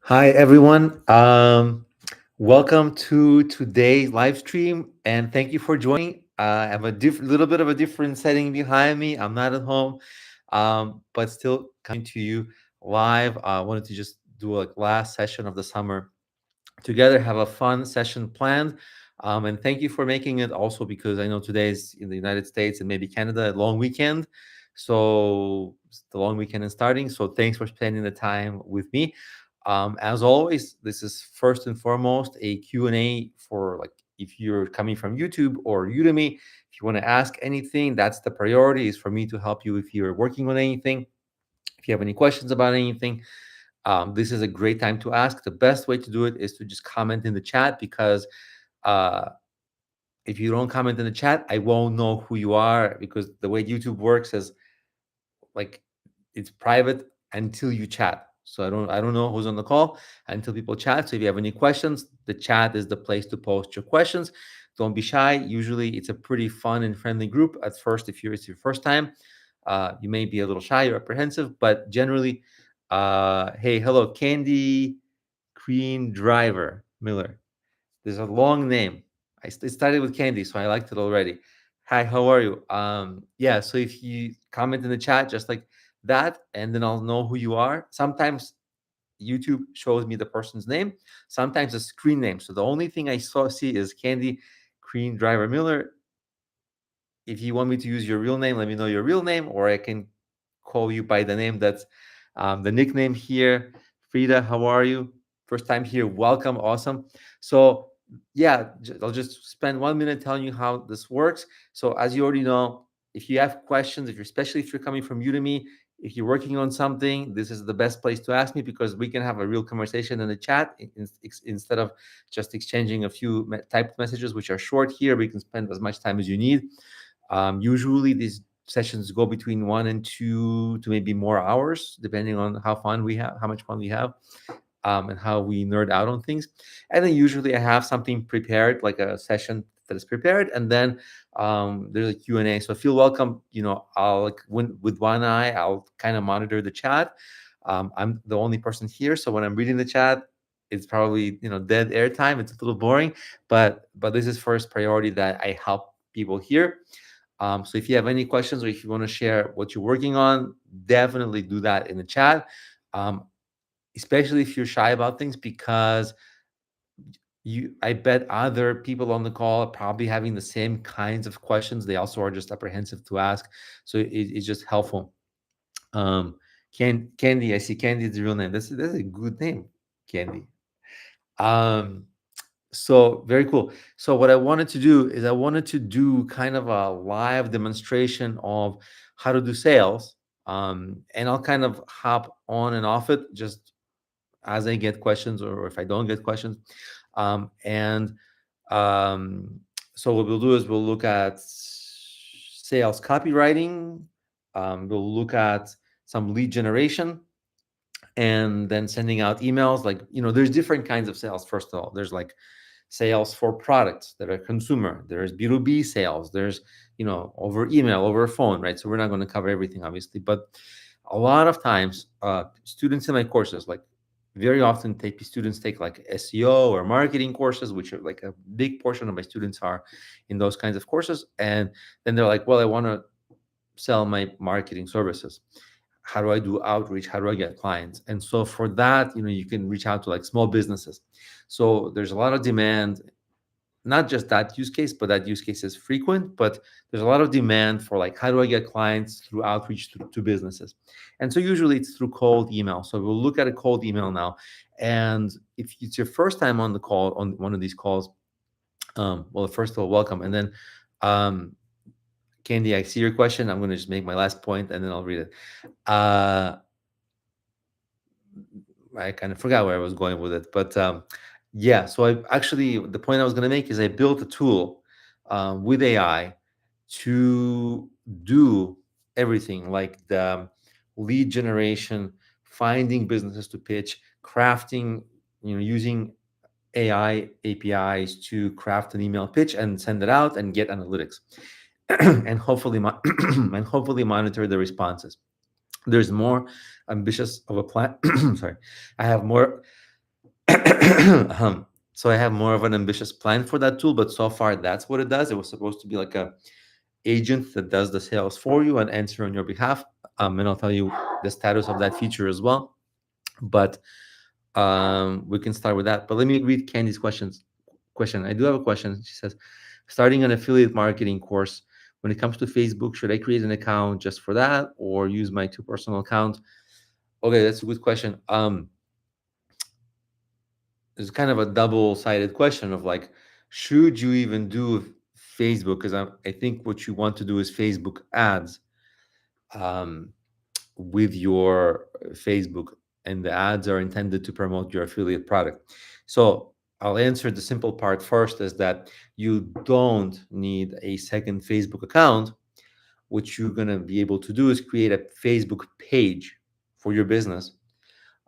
Hi, everyone. Welcome to today's live stream, and thank you for joining. I have a little bit of a different setting behind me. I'm not at home, but still coming to you live. I wanted to just do a last session of the summer together, have a fun session planned. And thank you for making it also because I know today is in the United States and maybe Canada, a long weekend. So the long weekend is starting. So thanks for spending the time with me. As always, this is first and foremost a Q&A for like if you're coming from YouTube or Udemy, if you want to ask anything, that's the priority is for me to help you if you're working on anything. If you have any questions about anything, this is a great time to ask. The best way to do it is to just comment in the chat because uh, if you don't comment in the chat, I won't know who you are because the way YouTube works is like it's private until you chat. So I don't know who's on the call until people chat. So if you have any questions, the chat is the place to post your questions. Don't be shy. Usually it's a pretty fun and friendly group. At first, if it's your first time, you may be a little shy or apprehensive, but generally, hey, hello, Candy Green Driver Miller. There's a long name. It started with Candy, so I liked it already. Hi, how are you? Yeah, so if you comment in the chat just like that, and then I'll know who you are. Sometimes YouTube shows me the person's name, sometimes a screen name. So the only thing I see is Candy Green Driver Miller. If you want me to use your real name, let me know your real name, or I can call you by the name that's the nickname here. Frida, how are you? First time here, welcome, awesome. So yeah, I'll just spend 1 minute telling you how this works. So as you already know, if you have questions, especially if you're coming from Udemy, if you're working on something, this is the best place to ask me because we can have a real conversation in the chat instead of just exchanging a few typed messages, which are short here. We can spend as much time as you need. Usually these sessions go between 1 and 2 to maybe more hours, depending on how much fun we have, and how we nerd out on things. And then usually I have something prepared, like a session that is prepared, and then there's a Q&A. So feel welcome. I'll with one eye, I'll kind of monitor the chat. I'm the only person here, so when I'm reading the chat, it's probably dead air time. It's a little boring, but this is first priority that I help people here. So if you have any questions or if you want to share what you're working on, definitely do that in the chat. Um, Especially if you're shy about things, because I bet other people on the call are probably having the same kinds of questions. They also are just apprehensive to ask. So it's just helpful. Um, Candy, I see Candy is the real name. That's a good name, Candy. Um, So very cool. So what I wanted to do is I wanted to do kind of a live demonstration of how to do sales. And I'll kind of hop on and off it just as I get questions or if I don't get questions. And um, so what we'll do is we'll look at sales copywriting. We'll look at some lead generation and then sending out emails. Like, there's different kinds of sales. First of all, there's like sales for products that are consumer. There's B2B sales. There's, over email, over phone, right? So we're not going to cover everything, obviously. But a lot of times, students in my courses, like very often students take like SEO or marketing courses, which are like a big portion of my students are in those kinds of courses. And then they're like, well, I want to sell my marketing services. How do I do outreach? How do I get clients? And so for that, you can reach out to like small businesses. So there's a lot of demand, not just that use case, but that use case is frequent, but there's a lot of demand for like, how do I get clients through outreach to businesses? And so usually it's through cold email. So we'll look at a cold email now. And if it's your first time on the call, on one of these calls, well, first of all, welcome. And then, Candy, I see your question. I'm going to just make my last point and then I'll read it. Uh, I kind of forgot where I was going with it, but yeah. So the point I was going to make is I built a tool with AI to do everything like the lead generation, finding businesses to pitch, crafting, using AI APIs to craft an email pitch and send it out and get analytics, and hopefully, and hopefully monitor the responses. There's more ambitious of a plan. Sorry, I have more. So I have more of an ambitious plan for that tool, but so far that's what it does. It was supposed to be like a agent that does the sales for you and answer on your behalf. And I'll tell you the status of that feature as well. But we can start with that. But let me read Candy's question. I do have a question. She says, starting an affiliate marketing course. When it comes to Facebook, should I create an account just for that or use my two personal accounts? Okay, that's a good question. It's kind of a double-sided question of like, should you even do Facebook? Because I think what you want to do is Facebook ads um, with your Facebook, and the ads are intended to promote your affiliate product. So I'll answer the simple part first is that you don't need a second Facebook account. What you're going to be able to do is create a Facebook page for your business.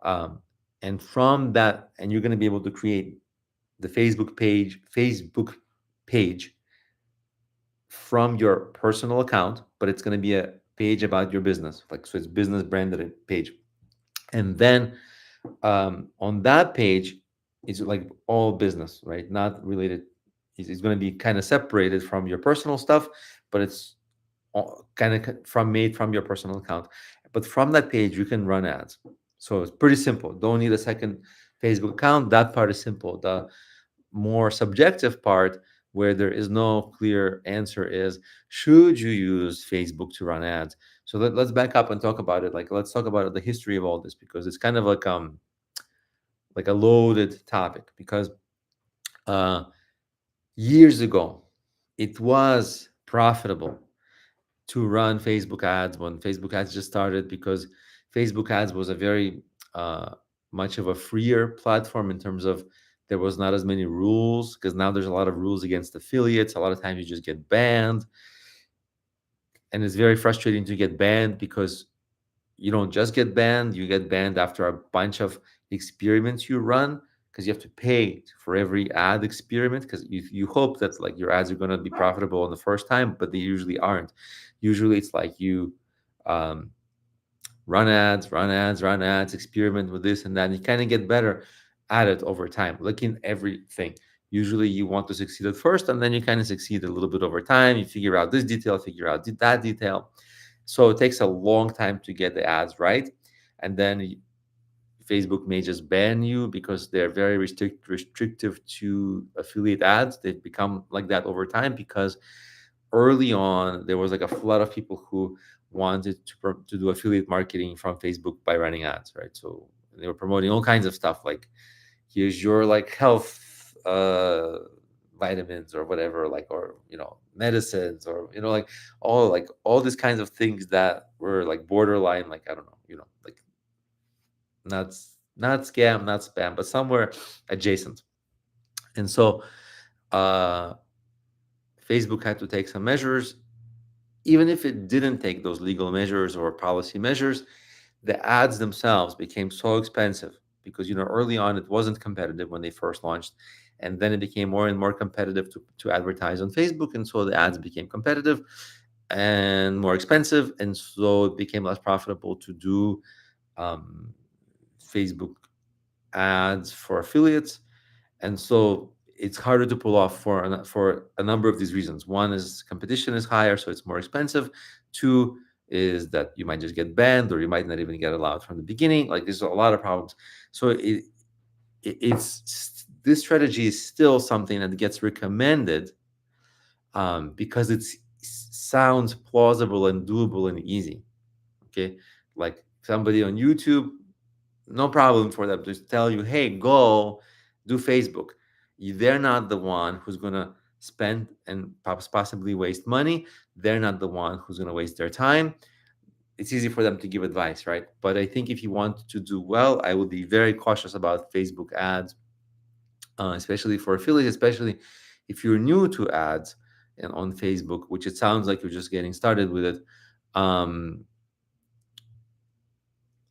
Um, and from that, and you're going to be able to create the Facebook page from your personal account, but it's going to be a page about your business, like so it's business branded page. And then on that page, it's like all business, right? Not related. It's going to be kind of separated from your personal stuff, but it's kind of from made from your personal account. But from that page, you can run ads. So it's pretty simple. Don't need a second Facebook account. That part is simple. The more subjective part, where there is no clear answer, is should you use Facebook to run ads? So let's back up and talk about it. Like let's talk about the history of all this, because it's kind of like a loaded topic. Because uh, years ago, it was profitable to run Facebook ads when Facebook ads just started, because Facebook ads was a very uh, much of a freer platform in terms of there was not as many rules, because now there's a lot of rules against affiliates. A lot of times you just get banned, and it's very frustrating to get banned, because you don't just get banned, you get banned after a bunch of experiments you run, because you have to pay for every ad experiment, because you hope that like your ads are going to be profitable on the first time, but they usually aren't. Usually it's like you um, run ads, experiment with this and that, and you kind of get better at it over time, like in everything. Usually you want to succeed at first, and then you kind of succeed a little bit over time. You figure out this detail, figure out that detail. So it takes a long time to get the ads right. And then Facebook may just ban you because they're very restrictive to affiliate ads. They've become like that over time, because early on there was like a flood of people who wanted to do affiliate marketing from Facebook by running ads, right? So they were promoting all kinds of stuff, like here's your like health vitamins or whatever, like, or medicines, or like all these kinds of things that were like borderline, like I don't know, like not not scam, not spam, but somewhere adjacent. And so uh Facebook had to take some measures. Even if it didn't take those legal measures or policy measures, the ads themselves became so expensive, because early on it wasn't competitive when they first launched, and then it became more and more competitive to advertise on Facebook, and so the ads became competitive and more expensive, and so it became less profitable to do um, Facebook ads for affiliates. And so it's harder to pull off for a number of these reasons. One is competition is higher, so it's more expensive. Two is that you might just get banned, or you might not even get allowed from the beginning. Like there's a lot of problems. So it's this strategy is still something that gets recommended, because it sounds plausible and doable and easy. Okay, like somebody on YouTube, no problem for them to tell you, hey, go do Facebook. They're not the one who's going to spend and possibly waste money. They're not the one who's going to waste their time. It's easy for them to give advice, right? But I think if you want to do well, I would be very cautious about Facebook ads, especially for affiliates, especially if you're new to ads and on Facebook, which it sounds like you're just getting started with it. um,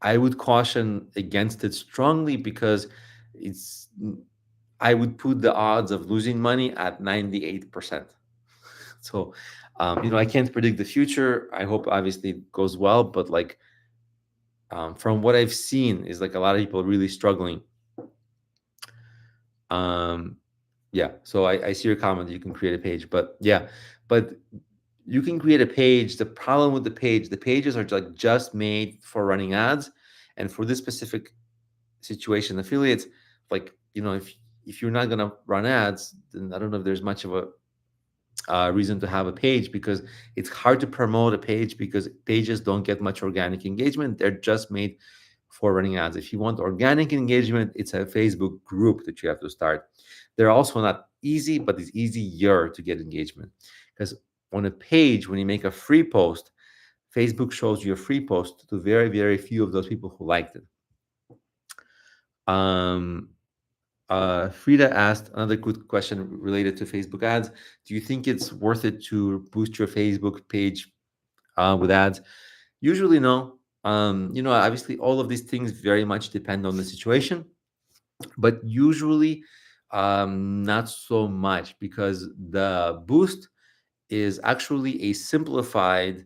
I would caution against it strongly, because it's I would put the odds of losing money at 98%. So, I can't predict the future. I hope obviously it goes well, but like from what I've seen is like a lot of people really struggling Um, yeah, so I see your comment. You can create a page, but yeah, but you can create a page. The problem with the pages are like just made for running ads, and for this specific situation, affiliates, like if you're not gonna run ads, then I don't know if there's much of a reason to have a page, because it's hard to promote a page because pages don't get much organic engagement. They're just made for running ads. If you want organic engagement, it's a Facebook group that you have to start. They're also not easy, but it's easier to get engagement, because on a page, when you make a free post, Facebook shows you a free post to very, very few of those people who liked it. Um, Frida asked another good question related to Facebook ads. Do you think it's worth it to boost your Facebook page with ads? Usually, no. Obviously, all of these things very much depend on the situation, but usually, not so much, because the boost is actually a simplified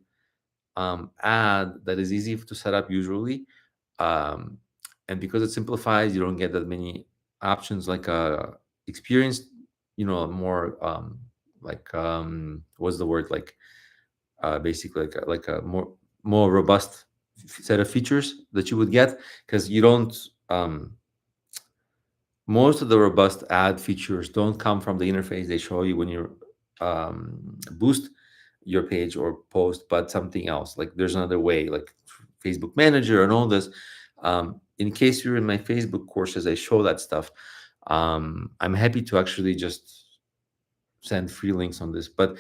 ad that is easy to set up usually, um, and because it simplifies, you don't get that many options like experienced, more what's the word, like basically like a more robust set of features that you would get, because you don't most of the robust ad features don't come from the interface they show you when you boost your page or post, but something else. Like there's another way, like Facebook Manager and all this. In case you're in my Facebook courses, I show that stuff. I'm happy to actually just send free links on this, but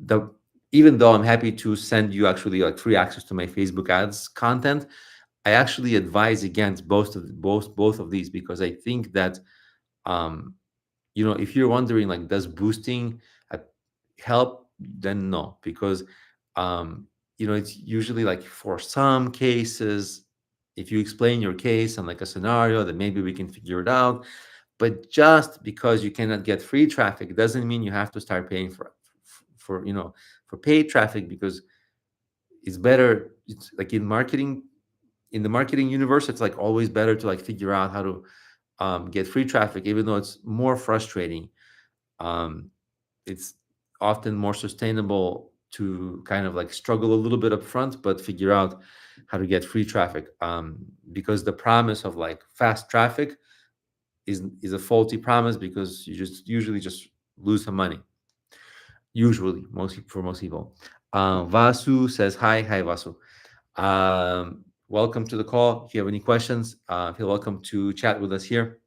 the even though I'm happy to send you actually like free access to my Facebook ads content, I actually advise against both of these, because I think that um, if you're wondering like, does boosting uh, help, then no, because it's usually like for some cases, if you explain your case and like a scenario, then maybe we can figure it out. But just because you cannot get free traffic doesn't mean you have to start paying for paid traffic, because it's better. It's like in the marketing universe, it's like always better to like figure out how to get free traffic, even though it's more frustrating. um, it's often more sustainable to kind of like struggle a little bit up front, but figure out how to get free traffic, because the promise of like fast traffic is a faulty promise, because you just usually just lose some money, usually, for most people. Vasu says hi Vasu. Welcome to the call. If you have any questions, feel welcome to chat with us here.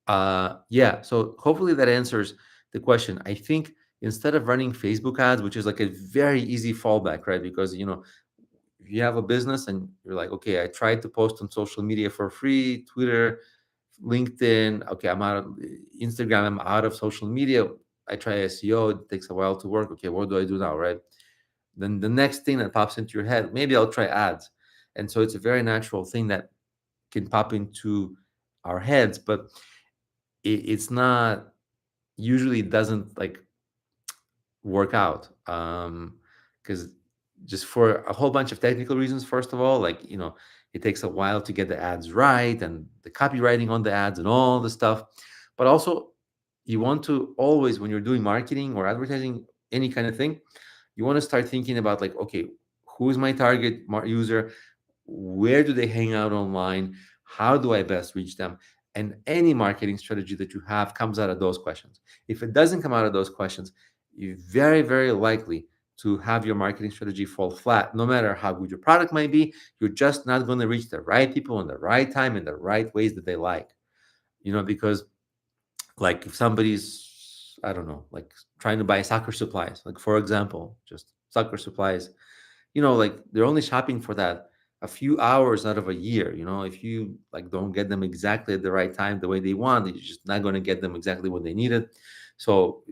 Yeah, so hopefully that answers the question. I think instead of running Facebook ads, which is like a very easy fallback, right? Because if you have a business and you're like, okay, I tried to post on social media for free, Twitter, LinkedIn, okay, I'm out of Instagram, I'm out of social media. I try SEO, it takes a while to work. Okay, what do I do now, right? Then the next thing that pops into your head, maybe I'll try ads. And so it's a very natural thing that can pop into our heads, but it's not, usually it doesn't like work out, because just for a whole bunch of technical reasons. First of all, like it takes a while to get the ads right, and the copywriting on the ads and all the stuff. But also, you want to always, when you're doing marketing or advertising, any kind of thing, you want to start thinking about like, okay, who's my target user, where do they hang out online, how do I best reach them? And any marketing strategy that you have comes out of those questions. If it doesn't come out of those questions, you're very, very likely to have your marketing strategy fall flat. No matter how good your product might be, you're just not going to reach the right people in the right time in the right ways that they like. Because like if somebody's, I don't know, like trying to buy soccer supplies, like for example, just soccer supplies, like they're only shopping for that a few hours out of a year. If you like don't get them exactly at the right time, the way they want, you're just not going to get them exactly when they need it. So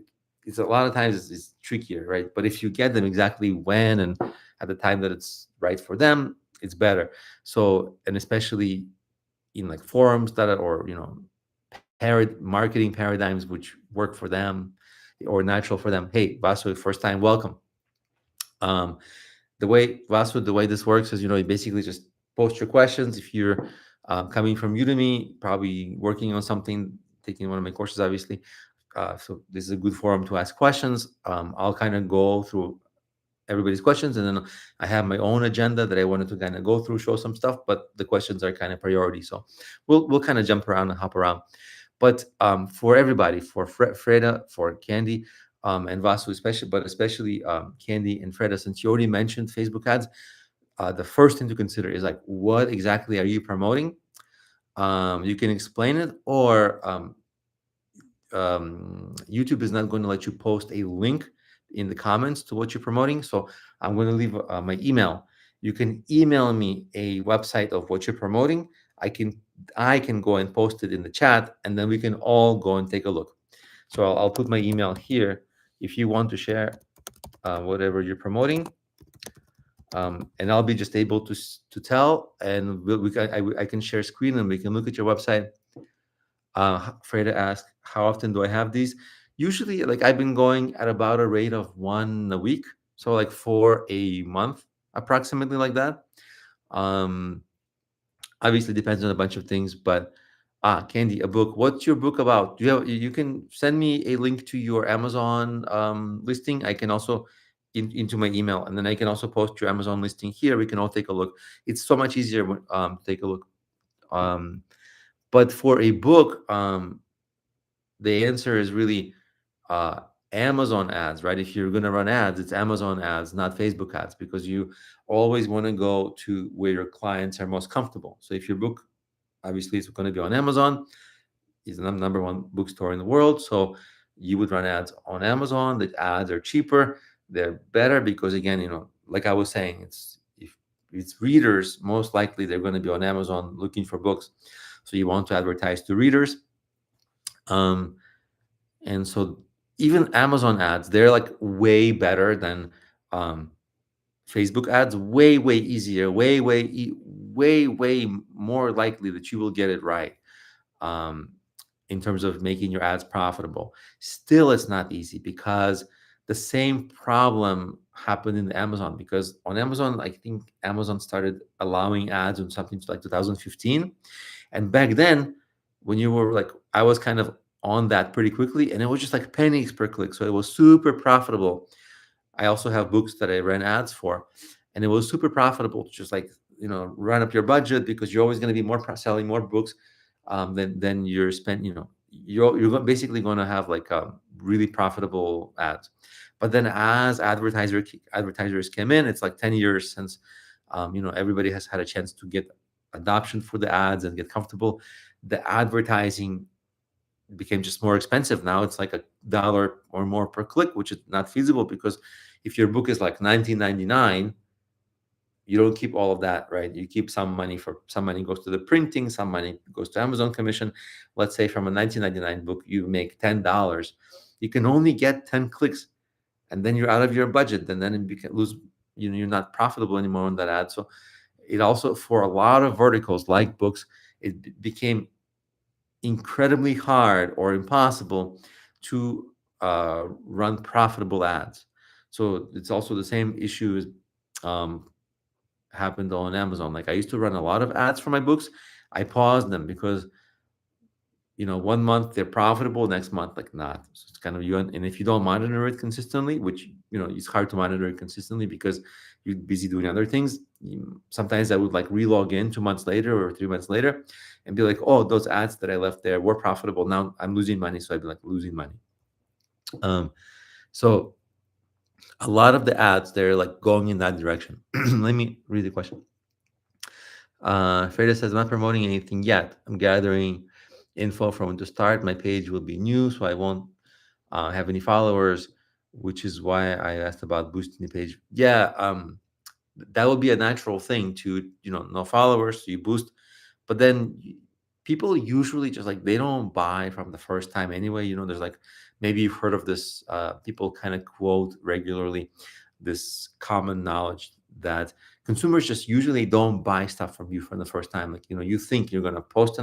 it's a lot of times it's trickier, right? But if you get them exactly when and at the time that it's right for them, it's better. So, and especially in like forums that are, or marketing paradigms which work for them or natural for them. Hey, Vasu, first time, welcome. um the way, Vasu, the way this works is, you basically just post your questions. If you're Coming from Udemy, probably working on something, taking one of my courses, obviously. So this is a good forum to ask questions. I'll kind of go through everybody's questions, and then I have my own agenda that I wanted to kind of go through, show some stuff, but the questions are kind of priority. So we'll kind of jump around and hop around. But for everybody, for Freda, for Candy, and Vasu especially, but especially Candy and Freda, since you already mentioned Facebook ads, the first thing to consider is like, what exactly are you promoting? You can explain it, or YouTube is not going to let you post a link in the comments to what you're promoting. So I'm going to leave my email. You can email me a website of what you're promoting. I can I can go and post it in the chat, and then we can all go and take a look. So I'll put my email here if you want to share whatever you're promoting, and I'll be just able to tell, and I can share screen and we can look at your website. Freda asked, how often do I have these? Usually, like I've been going at about a rate of one a week, so like for a month, approximately like that. Um, Obviously depends on a bunch of things, but Candy, a book. What's your book about? Do you have? You can send me a link to your Amazon listing. I can also into my email, and then I can also post your Amazon listing here. We can all take a look. It's so much easier when to take a look. Um, but for a book, the answer is really uh, Amazon ads, right? If you're going to run ads, it's Amazon ads, not Facebook ads, because you always want to go to where your clients are most comfortable. So if your book, obviously, is going to be on Amazon, is the number one bookstore in the world. So you would run ads on Amazon. The ads are cheaper. They're better because, again, like I was saying, if it's readers, most likely they're going to be on Amazon looking for books. So you want to advertise to readers. Um, and so even Amazon ads, they're like way better than um, Facebook ads. Way easier. Way more likely that you will get it right. Um, in terms of making your ads profitable. Still, it's not easy because the same problem happened in Amazon. Because on Amazon, I think Amazon started allowing ads on something like 2015, and back then, when you were like, I was kind of on that pretty quickly, and it was just like pennies per click, so it was super profitable. I also have books that I ran ads for, and it was super profitable to just like run up your budget because you're always going to be selling more books than you're spent. You're basically going to have like really profitable ads. But then as advertisers came in, it's like 10 years since everybody has had a chance to get adoption for the ads and get comfortable. The advertising became just more expensive. Now it's like $1 or more per click, which is not feasible because if your book is like 19.99, you don't keep all of that, right? You keep some money goes to the printing, some money goes to Amazon commission. Let's say from a 19.99 book, you make $10. You can only get 10 clicks, and then you're out of your budget, and then you can lose. You're not profitable anymore on that ad. So it also, for a lot of verticals like books, it became incredibly hard or impossible to run profitable ads. So it's also the same issues um, happened on Amazon. Like I used to run a lot of ads for my books. I paused them because 1 month they're profitable, next month like not. So it's kind of you, and if you don't monitor it consistently, which it's hard to monitor it consistently because you're busy doing other things. Sometimes I would like relog in 2 months later or 3 months later, and be like, oh, those ads that I left there were profitable. Now I'm losing money, so I'd be like losing money. So a lot of the ads they're like going in that direction. Let me read the question. Freda says, I'm not promoting anything yet. I'm gathering info from when to start. My page will be new, so I won't have any followers, which is why I asked about boosting the page. Yeah, that would be a natural thing to, no followers, so you boost. But then people usually just like, they don't buy from the first time anyway. There's like, maybe you've heard of this, people kind of quote regularly this common knowledge that consumers just usually don't buy stuff from you for the first time. Like, you think you're going to post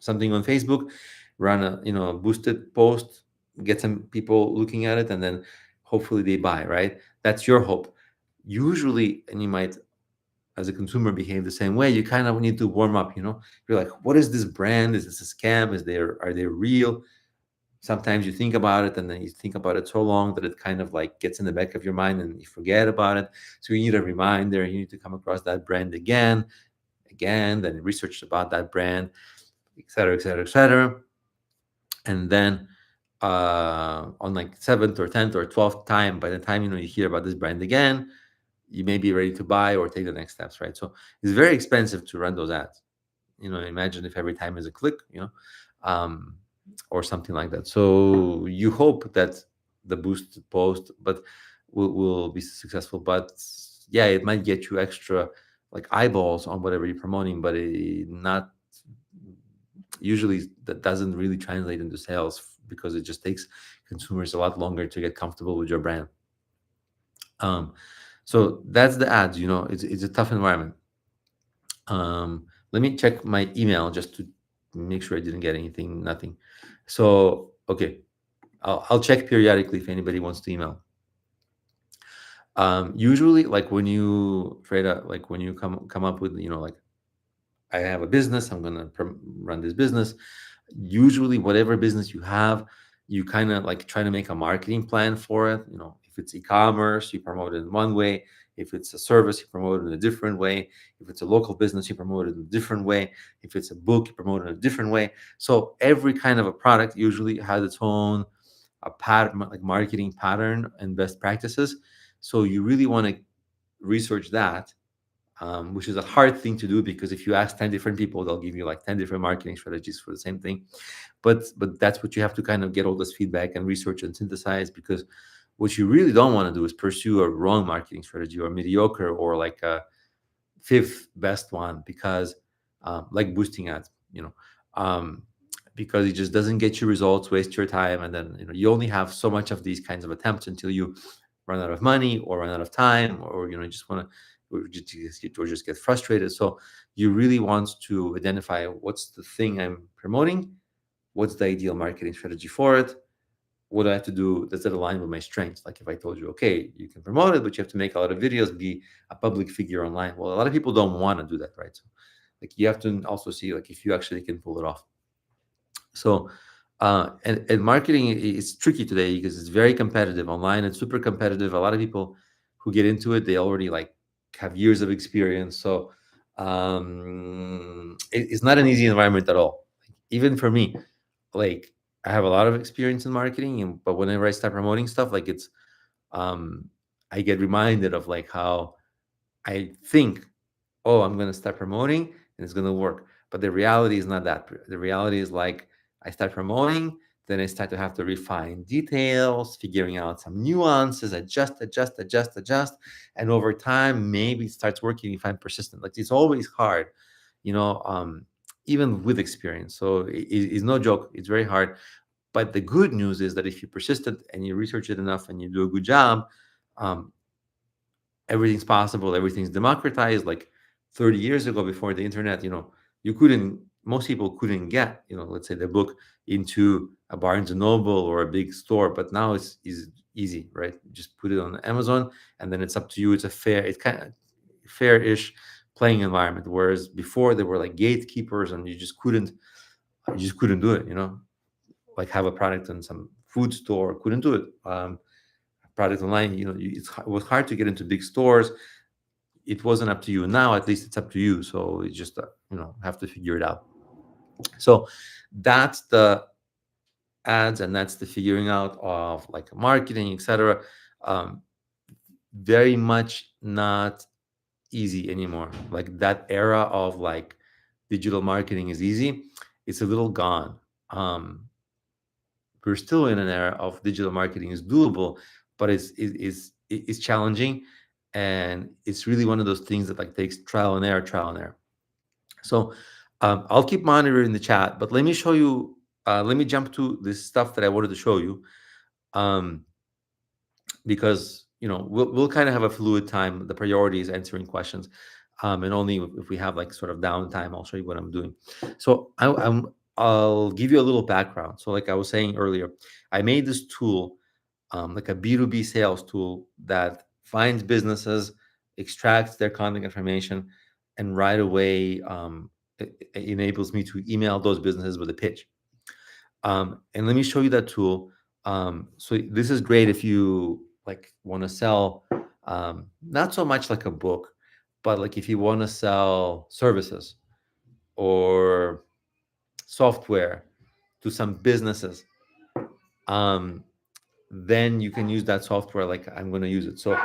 something on Facebook, run a, boosted post, get some people looking at it, and then hopefully they buy, right? That's your hope. Usually, and you might as a consumer behave the same way. You kind of need to warm up. You're like, what is this brand? Is this a scam? Are they real? Sometimes you think about it, and then you think about it so long that it kind of like gets in the back of your mind and you forget about it. So you need a reminder. You need to come across that brand again, then research about that brand, et cetera, et cetera, et cetera. And then on like seventh or 10th or 12th time, by the time you hear about this brand again, you may be ready to buy or take the next steps, right? So it's very expensive to run those ads. Imagine if every time is a click, um, or something like that. So you hope that the boost post, but will be successful. But yeah, it might get you extra like eyeballs on whatever you're promoting, but not usually that doesn't really translate into sales because it just takes consumers a lot longer to get comfortable with your brand. Um, so that's the ads. It's a tough environment. Let me check my email just to make sure I didn't get anything. Nothing. So okay, I'll check periodically if anybody wants to email. Usually, like when you Freda, like when you come up with like I have a business, I'm gonna run this business. Usually, whatever business you have, you kind of like try to make a marketing plan for it. If it's e-commerce, you promote it in one way. If it's a service, you promote it in a different way. If it's a local business, you promote it in a different way. If it's a book, you promote it in a different way. So every kind of a product usually has its own a pattern, like marketing pattern and best practices. So you really want to research that, which is a hard thing to do because if you ask 10 different people, they'll give you like 10 different marketing strategies for the same thing. But that's what you have to kind of get all this feedback and research and synthesize, because what you really don't want to do is pursue a wrong marketing strategy or mediocre or like a fifth best one, because like boosting ads, um, because it just doesn't get you results, waste your time, and then you only have so much of these kinds of attempts until you run out of money or run out of time, or just want to or just get frustrated. So you really want to identify what's the thing I'm promoting, what's the ideal marketing strategy for it, what do I have to do? Does that align with my strengths? Like if I told you, okay, you can promote it, but you have to make a lot of videos, be a public figure online. Well, a lot of people don't want to do that, right? So like you have to also see like if you actually can pull it off. So and marketing is tricky today because it's very competitive online. It's super competitive. A lot of people who get into it, they already like have years of experience. So it's not an easy environment at all. Even for me, like I have a lot of experience in marketing, but whenever I start promoting stuff, like um, I get reminded of like how I think, oh, I'm going to start promoting and it's going to work. But the reality is not that. The reality is like I start promoting, then I start to have to refine details, figuring out some nuances, adjust. And over time, maybe it starts working if I'm persistent. Like it's always hard, you know, um, even with experience. So it's no joke. It's very hard. But the good news is that if you're persistent and you research it enough and you do a good job, um, everything's possible, everything's democratized. Like 30 years ago, before the internet, you couldn't most people couldn't get, let's say the book into a Barnes and Noble or a big store, but now it's easy, right? You just put it on Amazon and then it's up to you. It's kind of fair-ish playing environment, whereas before there were like gatekeepers and you just couldn't do it, like have a product in some food store, couldn't do it. Product online, it was hard to get into big stores. It wasn't up to you. Now at least it's up to you, so you just have to figure it out. So that's the ads, and that's the figuring out of like marketing, etc. um, Very much not easy anymore. Like that era of like digital marketing is easy, it's a little gone. We're still in an era of digital marketing is doable, but it's challenging, and it's really one of those things that like takes trial and error. So I'll keep monitoring the chat, but let me show you. Let me jump to this stuff that I wanted to show you, um, because we'll kind of have a fluid time. The priority is answering questions, and only if we have like sort of downtime, I'll show you what I'm doing. So I'll give you a little background. So like I was saying earlier, I made this tool, like a B2B sales tool that finds businesses extracts their contact information, and right away it enables me to email those businesses with a pitch. And let me show you that tool. So this is great if you like want to sell, not so much like a book, but like if you want to sell services or software to some businesses, um, then you can use that software like I'm going to use it. So,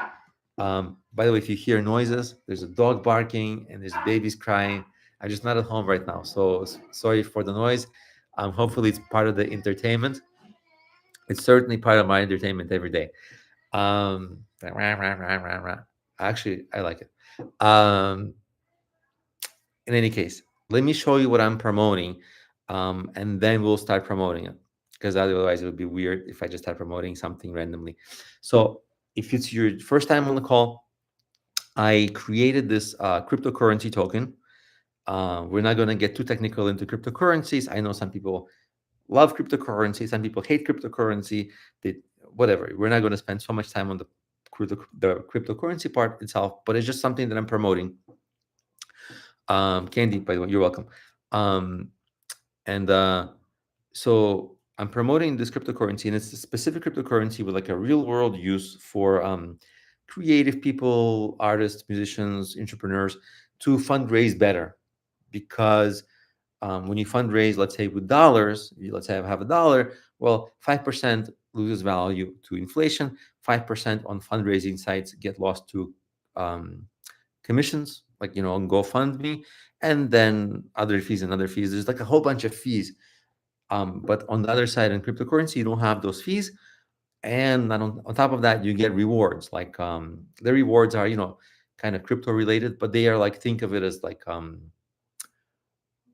by the way, if you hear noises, there's a dog barking and there's babies crying. I'm just not at home right now, so sorry for the noise. Hopefully, it's part of the entertainment. It's certainly part of my entertainment every day. Rah, rah, rah, rah, rah. Actually, I like it. Um, in any case, let me show you what I'm promoting, and then we'll start promoting it, because otherwise it would be weird if I just start promoting something randomly. So if it's your first time on the call, I created this cryptocurrency token. We're not going to get too technical into cryptocurrencies. I know some people love cryptocurrency, some people hate cryptocurrency. They, whatever. We're not going to spend so much time on the cryptocurrency part itself, but it's just something that I'm promoting. Candy, by the way, you're welcome. Um, and so I'm promoting this cryptocurrency, and it's a specific cryptocurrency with like a real world use for creative people, artists, musicians, entrepreneurs to fundraise better. Because when you fundraise, let's say with dollars, let's say I have $1, well, 5% loses value to inflation, 5% on fundraising sites get lost to um, commissions, like, on GoFundMe, and then other fees and other fees. There's like a whole bunch of fees. But on the other side, in cryptocurrency, you don't have those fees. And then on top of that, you get rewards. Like the rewards are, kind of crypto related, but they are like, think of it as like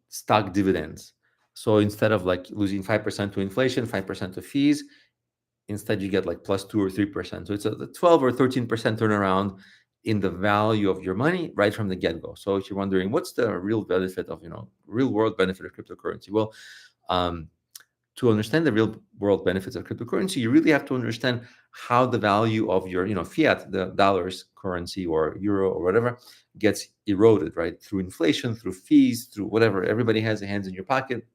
stock dividends. So instead of like losing 5% to inflation, 5% to fees, instead you get like plus 2 or 3%. So it's a 12 or 13% turnaround in the value of your money right from the get-go. So if you're wondering what's the real benefit of, real world benefit of cryptocurrency, well, um, to understand the real world benefits of cryptocurrency, you really have to understand how the value of your, fiat, the dollars currency or euro or whatever, gets eroded, right? Through inflation, through fees, through whatever. Everybody has their hands in your pocket.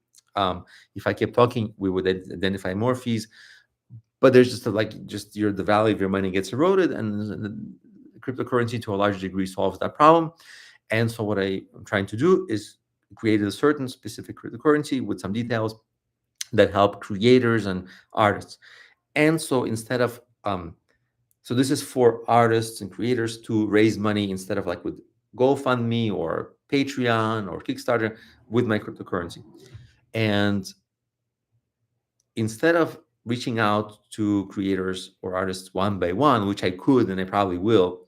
If I kept talking, we would identify more fees. But there's just the value of your money gets eroded, and the cryptocurrency to a large degree solves that problem. And so what I'm trying to do is create a certain specific cryptocurrency with some details that help creators and artists. And so instead of so this is for artists and creators to raise money instead of like with GoFundMe or Patreon or Kickstarter, with my cryptocurrency. And instead of reaching out to creators or artists one by one, which I could and I probably will,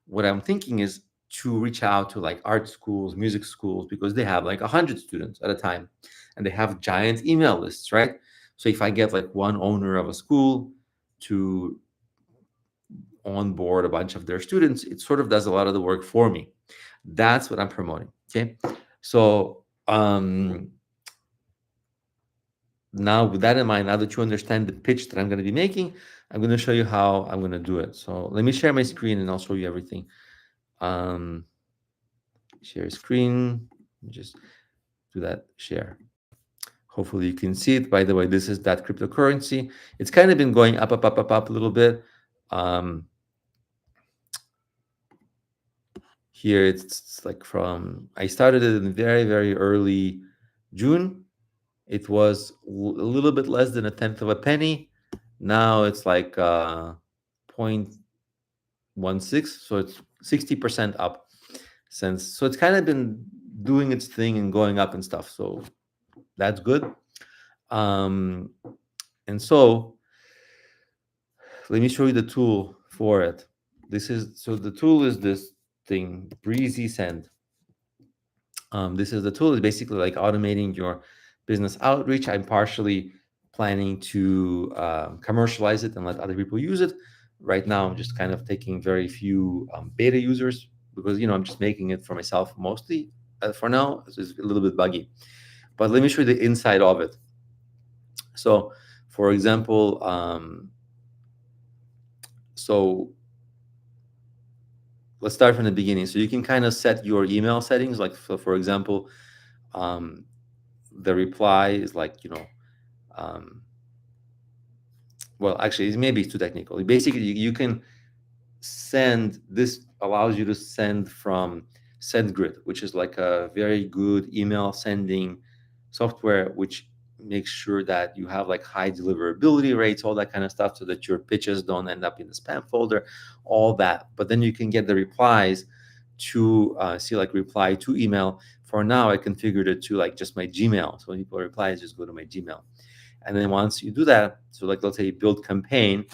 what I'm thinking is to reach out to like art schools, music schools, because they have like 100 students at a time and they have giant email lists, right? So if I get like one owner of a school to onboard a bunch of their students, it sort of does a lot of the work for me. That's what I'm promoting. Okay. So now with that in mind, now that you understand the pitch that I'm going to be making, I'm going to show you how I'm going to do it. So let me share my screen and I'll show you everything. Share screen, just do that share. Hopefully you can see it. By the way, this is that cryptocurrency. It's kind of been going up, up, up, up, up a little bit. Here it's like I started it in very, very early June. It was a little bit less than a tenth of a penny. Now it's like 0.16, so it's 60% up since. So it's kind of been doing its thing and going up and stuff. So that's good. And so let me show you the tool for it. The tool is this thing, Breezy Send. This is the tool. It's basically like automating your business outreach. I'm partially planning to commercialize it and let other people use it. Right now, I'm just kind of taking very few beta users because I'm just making it for myself mostly. For now, it's a little bit buggy. But let me show you the inside of it. So, for example, let's start from the beginning. So you can kind of set your email settings. Like, so for example, um, the reply is like, um, well, actually, maybe it's too technical. Basically, you can send, this allows you to send from SendGrid, which is like a very good email sending software, which makes sure that you have like high deliverability rates, all that kind of stuff, so that your pitches don't end up in the spam folder, all that. But then you can get the replies to see like reply to email. For now, I configured it to like just my Gmail. So when people reply, just go to my Gmail. And then once you do that, so like let's say build campaign,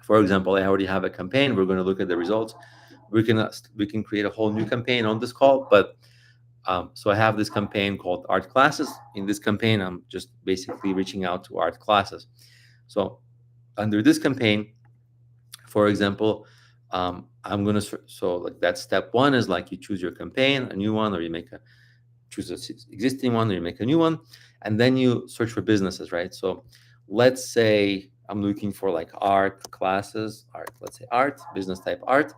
for example, I already have a campaign. We're going to look at the results. We can create a whole new campaign on this call. But so I have this campaign called art classes. In this campaign, I'm just basically reaching out to art classes. So under this campaign, for example, I'm going to, so like that step one is like you choose your campaign, a new one, or you make a choose an existing one, or you make a new one, and then you search for businesses, right? So let's say I'm looking for like art classes, art, let's say art, business type art.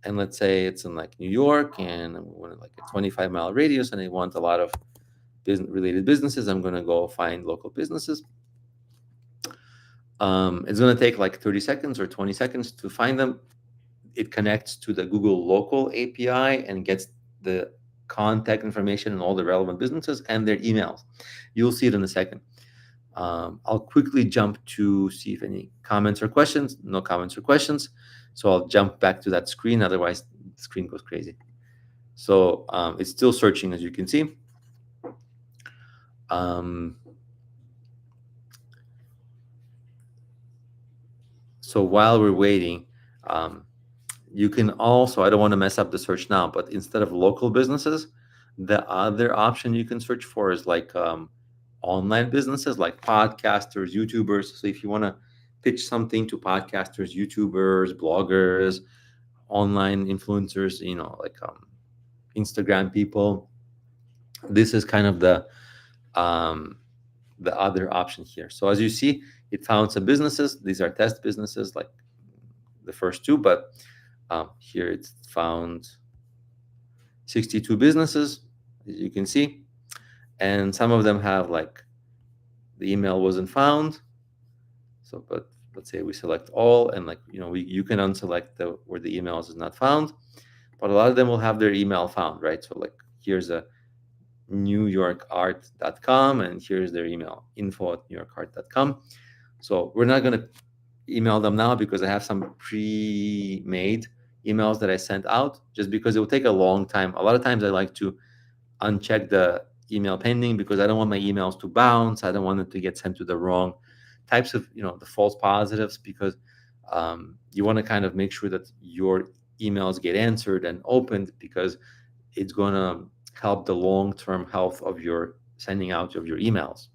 And let's say it's in like New York, and I want like a 25-mile radius, and I want a lot of business related businesses. I'm going to go find local businesses. It's going to take like 30 seconds or 20 seconds to find them. It connects to the Google Local API and gets the contact information and all the relevant businesses and their emails. You'll see it in a second. I'll quickly jump to see if any comments or questions. No comments or questions. So I'll jump back to that screen. Otherwise, the screen goes crazy. So it's still searching, as you can see. Um, so while we're waiting, um, you can also, I don't want to mess up the search now, but instead of local businesses, the other option you can search for is like online businesses, like podcasters, YouTubers. So if you want to pitch something to podcasters, YouTubers, bloggers, online influencers, like Instagram people, this is kind of um, the other option here. So as you see, it found some businesses. These are test businesses, like the first two, but here it's found 62 businesses, as you can see, and some of them have like the email wasn't found. So, but let's say we select all, and like you can unselect the where the emails is not found, but a lot of them will have their email found, right? So like here's a newyorkart.com, and here's their email, info@newyorkart.com. So we're not going to email them now because I have some pre-made emails that I sent out, just because it will take a long time. A lot of times I like to uncheck the email pending because I don't want my emails to bounce. I don't want it to get sent to the wrong types of, the false positives, because you want to kind of make sure that your emails get answered and opened, because it's going to help the long-term health of your sending out of your emails.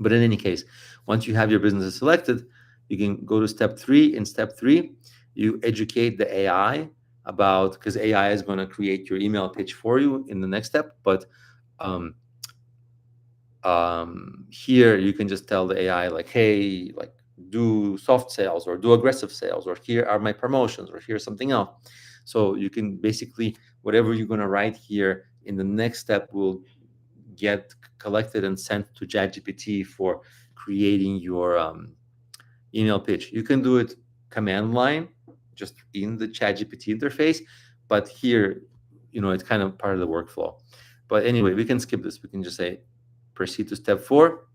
But in any case, once you have your businesses selected, you can go to step three. In step three, you educate the AI about, because AI is going to create your email pitch for you in the next step. But um, here you can just tell the AI like, hey, like do soft sales or do aggressive sales, or here are my promotions, or here's something else. So you can basically, whatever you're going to write here in the next step will get collected and sent to ChatGPT for creating your email pitch. You can do it command line, just in the ChatGPT interface, but here, it's kind of part of the workflow. But anyway, we can skip this. We can just say proceed to step four.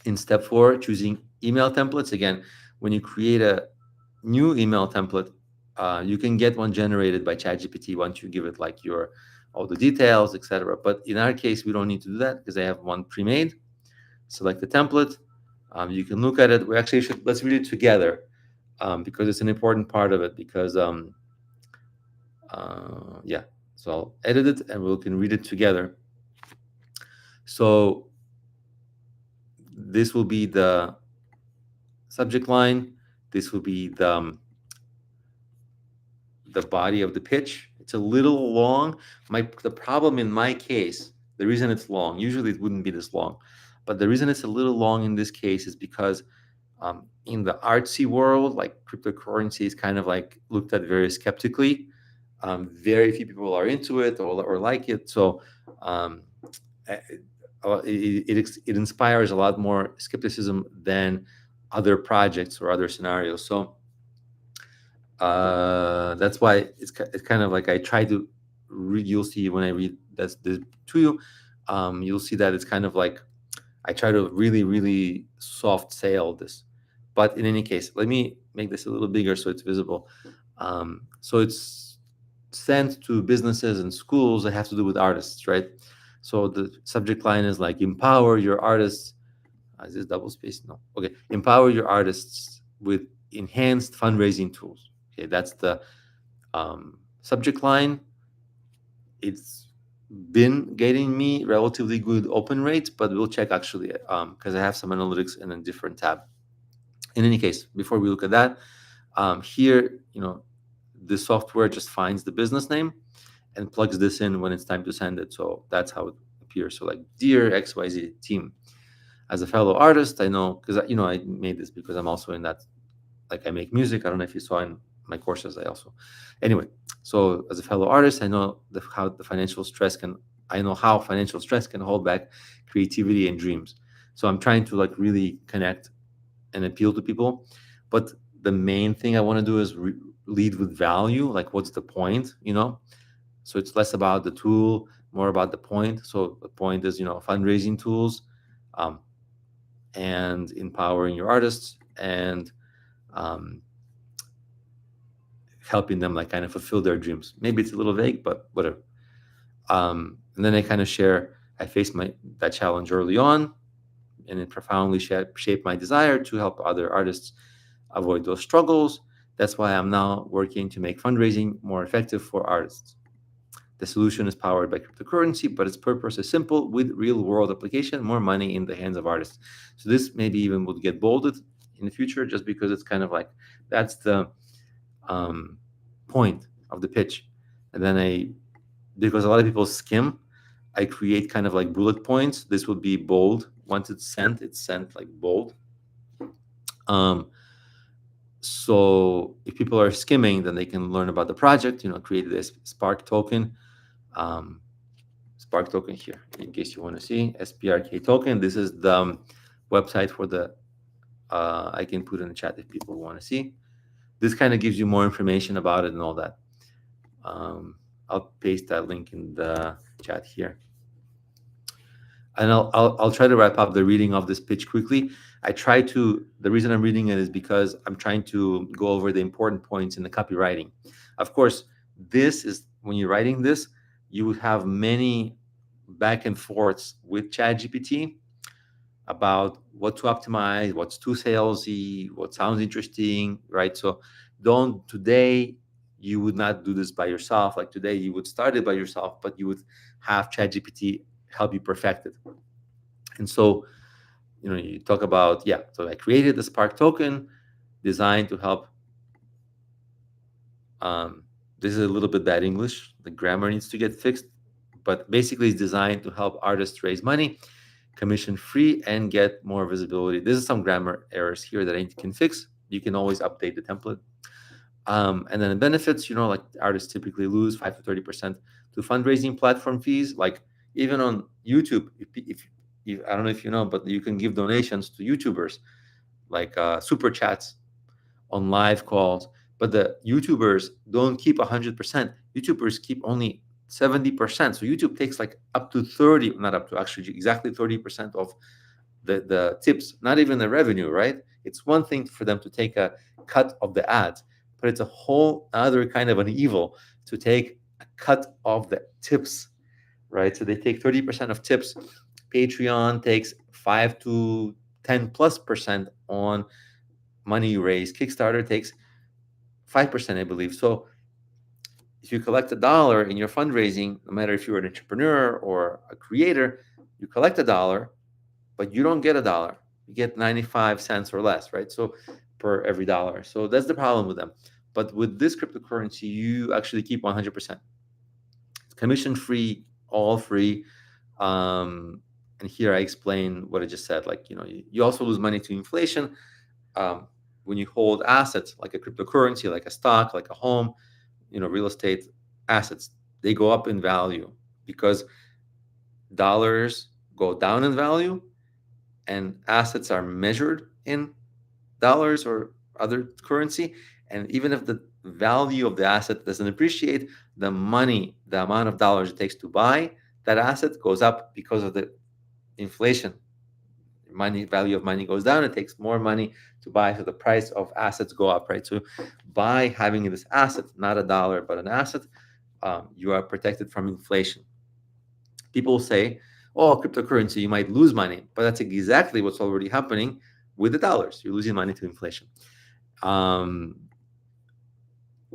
In step four, choosing email templates. Again, when you create a new email template, you can get one generated by ChatGPT once you give it like your all the details, etc. But in our case, we don't need to do that because I have one pre-made. Select the template. You can look at it. We actually should, let's read it together, because it's an important part of it. Because yeah, so I'll edit it and we can read it together. So this will be the subject line. This will be the body of the pitch. It's a little long. The problem in my case, the reason it's long, usually it wouldn't be this long, but the reason it's a little long in this case is because in the artsy world, like cryptocurrency is kind of like looked at very skeptically. Very few people are into it or like it. So um, eh, it inspires a lot more skepticism than other projects or other scenarios. So that's why it's kind of like I try to read. You'll see when I read that's the to you, you'll see that it's kind of like I try to really soft sail this. But in any case, let me make this a little bigger so it's visible. So it's sent to businesses and schools that have to do with artists, right? So the subject line is like empower your artists. Is this double space? No. Okay. Empower your artists with enhanced fundraising tools. Okay, that's the subject line. It's been getting me relatively good open rates, but we'll check actually because I have some analytics in a different tab. In any case, before we look at that, here, the software just finds the business name and plugs this in when it's time to send it. So that's how it appears. So like, dear XYZ team, as a fellow artist, I know because I made this because I'm also in that, like I make music. I don't know if you saw in my courses. I also, anyway. So as a fellow artist, I know I know how financial stress can hold back creativity and dreams. So I'm trying to like really connect and appeal to people. But the main thing I want to do is lead with value. Like, what's the point? So it's less about the tool, more about the point. So the point is, fundraising tools, um, and empowering your artists and um, helping them like kind of fulfill their dreams. Maybe it's a little vague, but whatever. And then I kind of share. I faced that challenge early on, and it profoundly shaped my desire to help other artists avoid those struggles. That's why I'm now working to make fundraising more effective for artists. The solution is powered by cryptocurrency, but its purpose is simple with real world application, more money in the hands of artists. So this maybe even would get bolded in the future just because it's kind of like that's the point of the pitch. And then because a lot of people skim, I create kind of like bullet points. This would be bold. Once it's sent like bold. So if people are skimming, then they can learn about the project, create this Spark token. Spark token here, in case you want to see SPRK token. This is the website for I can put in the chat if people want to see. This kind of gives you more information about it and all that. I'll paste that link in the chat here. And I'll try to wrap up the reading of this pitch quickly. The reason I'm reading it is because I'm trying to go over the important points in the copywriting. Of course, when you're writing this, you would have many back and forths with ChatGPT about what to optimize, what's too salesy, what sounds interesting, right? So today you would not do this by yourself. Like today you would start it by yourself, but you would have ChatGPT help you perfect it. And so, you talk about, so I created the Spark token designed to help. This is a little bit bad English. The grammar needs to get fixed, but basically it's designed to help artists raise money, commission free, and get more visibility. This is some grammar errors here that I can fix. You can always update the template. And then the benefits, like artists typically lose 5 to 30% to fundraising platform fees. Like even on YouTube, if I don't know if you know, but you can give donations to YouTubers, like super chats on live calls. But the YouTubers don't keep 100%. YouTubers keep only 70%. So YouTube takes like up to 30, not up to, actually exactly 30% of the tips, not even the revenue, right? It's one thing for them to take a cut of the ads, but it's a whole other kind of an evil to take a cut of the tips, right? So they take 30% of tips. Patreon takes 5 to 10 plus percent on money you raise. Kickstarter takes 5%, I believe. So if you collect $1 in your fundraising, no matter if you're an entrepreneur or a creator, you collect $1, but you don't get $1. You get 95 cents or less, right? So per every dollar. So that's the problem with them. But with this cryptocurrency, you actually keep 100%. It's commission free, all free. And here I explain what I just said. Like, you also lose money to inflation when you hold assets like a cryptocurrency, like a stock, like a home, real estate. assets. They go up in value because dollars go down in value and assets are measured in dollars or other currency. And even if the value of the asset doesn't appreciate, the money, the amount of dollars it takes to buy that asset goes up because of the inflation. Money, value of money goes down, it takes more money to buy, so the price of assets go up, right? So by having this asset, not a dollar but an asset, you are protected from inflation. People say, oh, cryptocurrency, you might lose money, but that's exactly what's already happening with the dollars. You're losing money to inflation. um,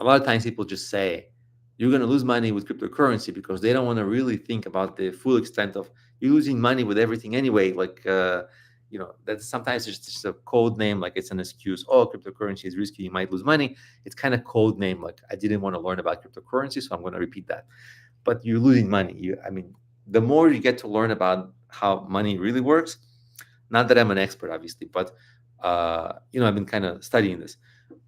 a lot of times people just say you're going to lose money with cryptocurrency because they don't want to really think about the full extent of you're losing money with everything anyway. Like, that's sometimes it's just a code name, like it's an excuse. Oh, cryptocurrency is risky, you might lose money. It's kind of code name, like I didn't want to learn about cryptocurrency, so I'm going to repeat that. But you're losing money. I mean, the more you get to learn about how money really works, not that I'm an expert, obviously, but I've been kind of studying this.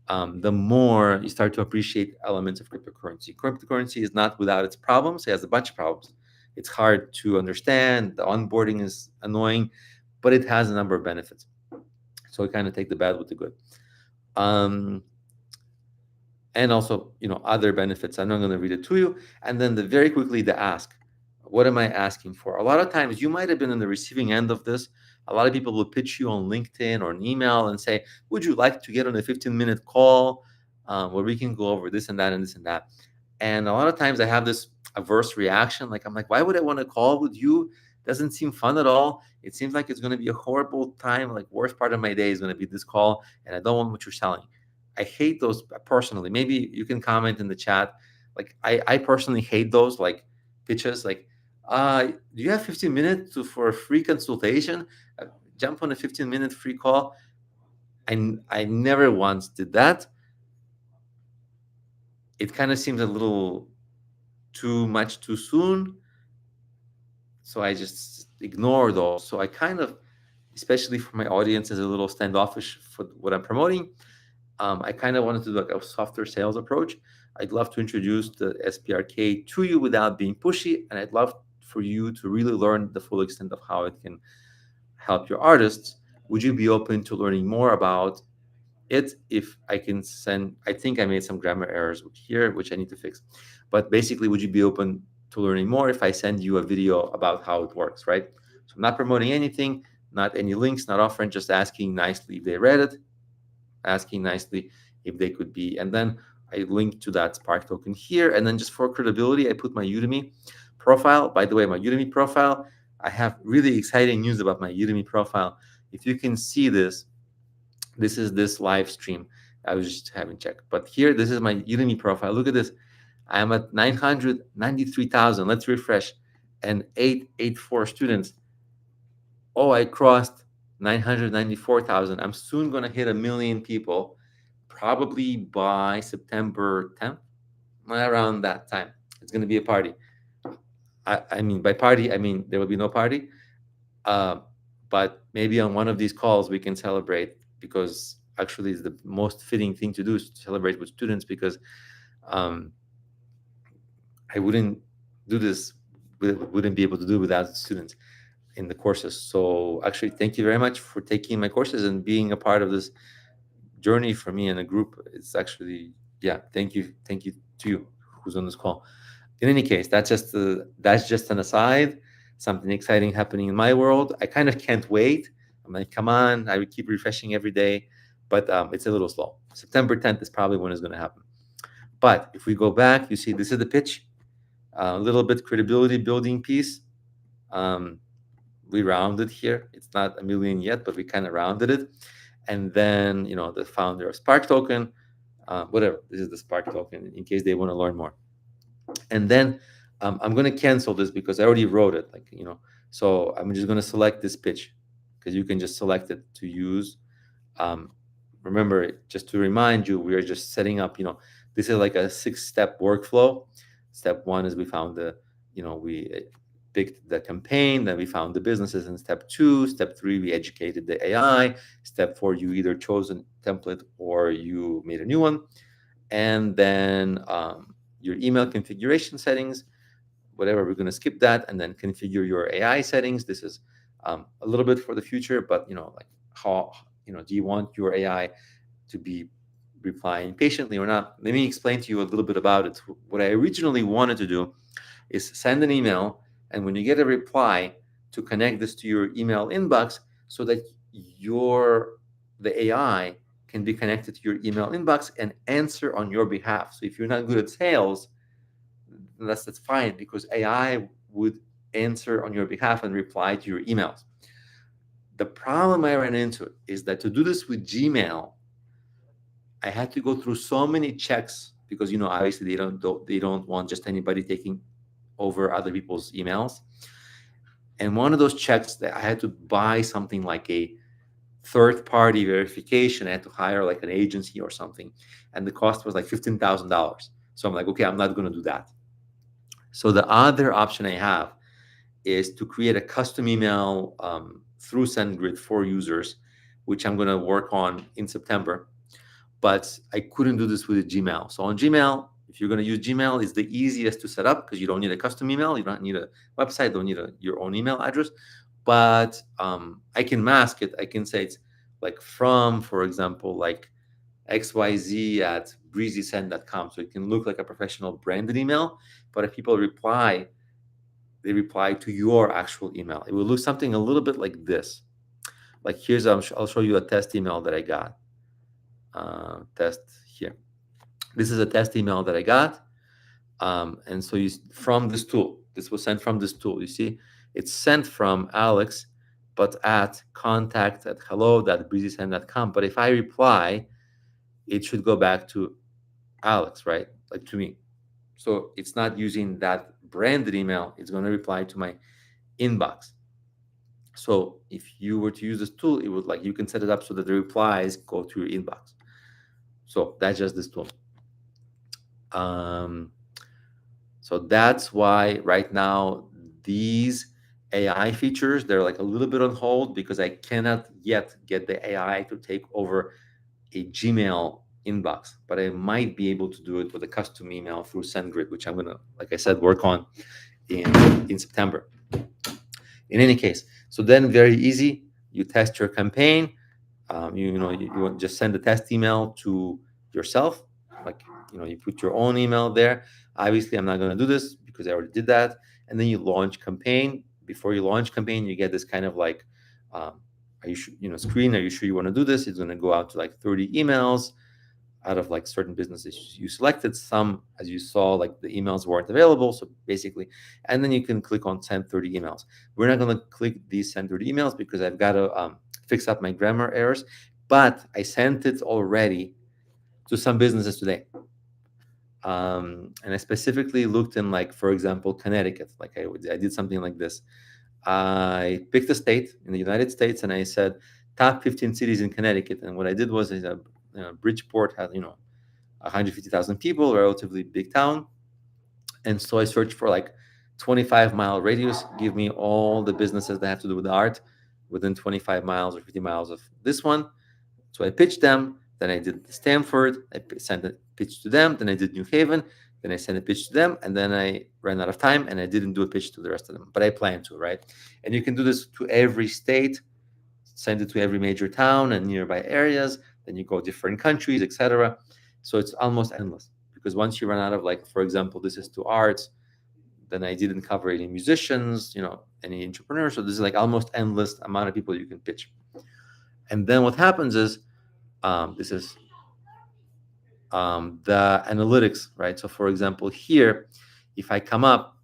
The more you start to appreciate elements of cryptocurrency. Cryptocurrency is not without its problems. It has a bunch of problems. It's hard to understand. The onboarding is annoying, but it has a number of benefits. So we kind of take the bad with the good. Um, and also, other benefits. I'm not going to read it to you. And then very quickly, the ask. What am I asking for? A lot of times you might have been on the receiving end of this. A lot of people will pitch you on LinkedIn or an email and say, would you like to get on a 15-minute call where we can go over this and that and this and that? And a lot of times I have this averse reaction. Like, I'm like, why would I want to call with you? Doesn't seem fun at all. It seems like it's going to be a horrible time. Like, worst part of my day is going to be this call, and I don't want what you're selling. I hate those personally. Maybe you can comment in the chat. Like, I personally hate those like pitches. Like, do you have 15 minutes for a free consultation? Uh, Jump on a 15-minute free call. I never once did that. It kind of seems a little too much too soon. So I just ignore those. So I kind of, especially for my audience, is a little standoffish for what I'm promoting. I kind of wanted to do like a softer sales approach. I'd love to introduce the SPRK to you without being pushy, and I'd love for you to really learn the full extent of how it can help your artists. Would you be open to learning more about it? If I can send, I think I made some grammar errors here, which I need to fix. But basically, would you be open to learning more if I send you a video about how it works, right? So I'm not promoting anything, not any links, not offering, just asking nicely if they read it, asking nicely if they could be. And then I link to that Spark token here. And then just for credibility, I put my Udemy profile. By the way, my Udemy profile, I have really exciting news about my Udemy profile. If you can see this, this is this live stream. I was just having checked. But here, this is my Udemy profile. Look at this. I am at 993,000. Let's refresh. And 884 students. Oh, I crossed 994,000. I'm soon going to hit 1 million people, probably by September 10th, around that time. It's going to be a party. I mean, by party, I mean there will be no party. Uh, but maybe on one of these calls we can celebrate, because actually it's the most fitting thing to do is to celebrate with students, because um, I wouldn't do this, wouldn't be able to do without students in the courses. So actually, thank you very much for taking my courses and being a part of this journey for me and a group. It's actually, yeah, thank you to you who's on this call. In any case, that's just an aside. Something exciting happening in my world. I kind of can't wait. I'm like, come on! I would keep refreshing every day, but it's a little slow. September 10th is probably when it's going to happen. But if we go back, you see, this is the pitch. A little bit credibility building piece. Um, we rounded here. It's not 1 million yet, but we kind of rounded it. And then, the founder of Spark Token, whatever. This is the Spark Token in case they want to learn more. And then I'm going to cancel this because I already wrote it. So I'm just going to select this pitch, because you can just select it to use. Um, Remember, just to remind you, we are just setting up, this is like a 6-step workflow. Step 1 is we found we picked the campaign, then we found the businesses in step 2. Step 3, we educated the AI. Step 4, you either chose a template or you made a new one. And then your email configuration settings, whatever. We're going to skip that, and then configure your AI settings. This is a little bit for the future, but like how, do you want your AI to be replying patiently or not? Let me explain to you a little bit about it. What I originally wanted to do is send an email, and when you get a reply, to connect this to your email inbox so that your the AI can be connected to your email inbox and answer on your behalf. So if you're not good at sales, that's fine, because AI would answer on your behalf and reply to your emails. The problem I ran into is that to do this with Gmail, I had to go through so many checks, because obviously they don't want just anybody taking over other people's emails. And one of those checks, that I had to buy something like a third party verification. I had to hire like an agency or something, and the cost was like $15,000. So I'm like, okay, I'm not going to do that. So the other option I have is to create a custom email through SendGrid for users, which I'm going to work on in September. But I couldn't do this with Gmail. So on Gmail, if you're going to use Gmail, it's the easiest to set up, because you don't need a custom email. You don't need a website, don't need your own email address. But I can mask it. I can say it's like from, for example, like xyz@breezysend.com. So it can look like a professional branded email. But if people reply, they reply to your actual email. It will look something a little bit like this. Like here's, I'll show you a test email that I got. Test here. This is a test email that I got. And so from this tool, this was sent from this tool. You see, it's sent from Alex, but at contact@hello.breezysend.com. But if I reply, it should go back to Alex, right? Like to me. So it's not using that branded email. It's going to reply to my inbox. So if you were to use this tool, it would, like, you can set it up so that the replies go to your inbox. So that's just this tool. So that's why right now these AI features, they're like a little bit on hold, because I cannot yet get the AI to take over a Gmail inbox, but I might be able to do it with a custom email through SendGrid, which I'm gonna, like I said, work on in September. In any case, so then very easy, you test your campaign. You just send the test email to yourself, like you put your own email there. Obviously, I'm not going to do this because I already did that. And then you launch campaign. Before you launch campaign, you get this kind of like, are you screen? Are you sure you want to do this? It's going to go out to like 30 emails out of like certain businesses you selected. Some, as you saw, like the emails weren't available. So basically, and then you can click on send 30 emails. We're not going to click these send 30 emails because I've got to fix up my grammar errors. But I sent it already to some businesses today. And I specifically looked in, like, for example, Connecticut. Like I did something like this. I picked a state in the United States and I said top 15 cities in Connecticut. And what I did was, Bridgeport had 150,000 people, relatively big town. And so I searched for like 25-mile radius, give me all the businesses that have to do with art within 25 miles or 50 miles of this one. So I pitched them. Then I did Stanford. I sent a pitch to them. Then I did New Haven. Then I sent a pitch to them. And then I ran out of time and I didn't do a pitch to the rest of them. But I plan to, right? And you can do this to every state, send it to every major town and nearby areas. Then you go different countries, etc. So it's almost endless, because once you run out of, like, for example, this is to arts, then I didn't cover any musicians, any entrepreneurs. So this is like almost endless amount of people you can pitch. And then what happens is, this is the analytics, right? So for example, here, if I come up,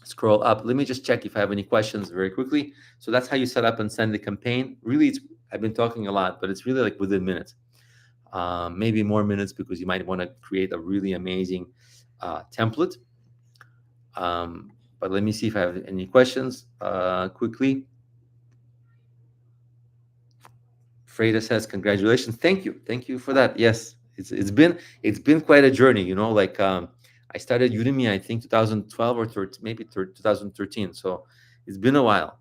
scroll up, let me just check if I have any questions very quickly. So that's how you set up and send the campaign. Really, I've been talking a lot, but it's really like within minutes, maybe more minutes, because you might want to create a really amazing template. But let me see if I have any questions quickly. Freda says, congratulations. Thank you for that. Yes, it's been quite a journey, like, I started Udemy, I think 2012 or 13, maybe 2013. So it's been a while.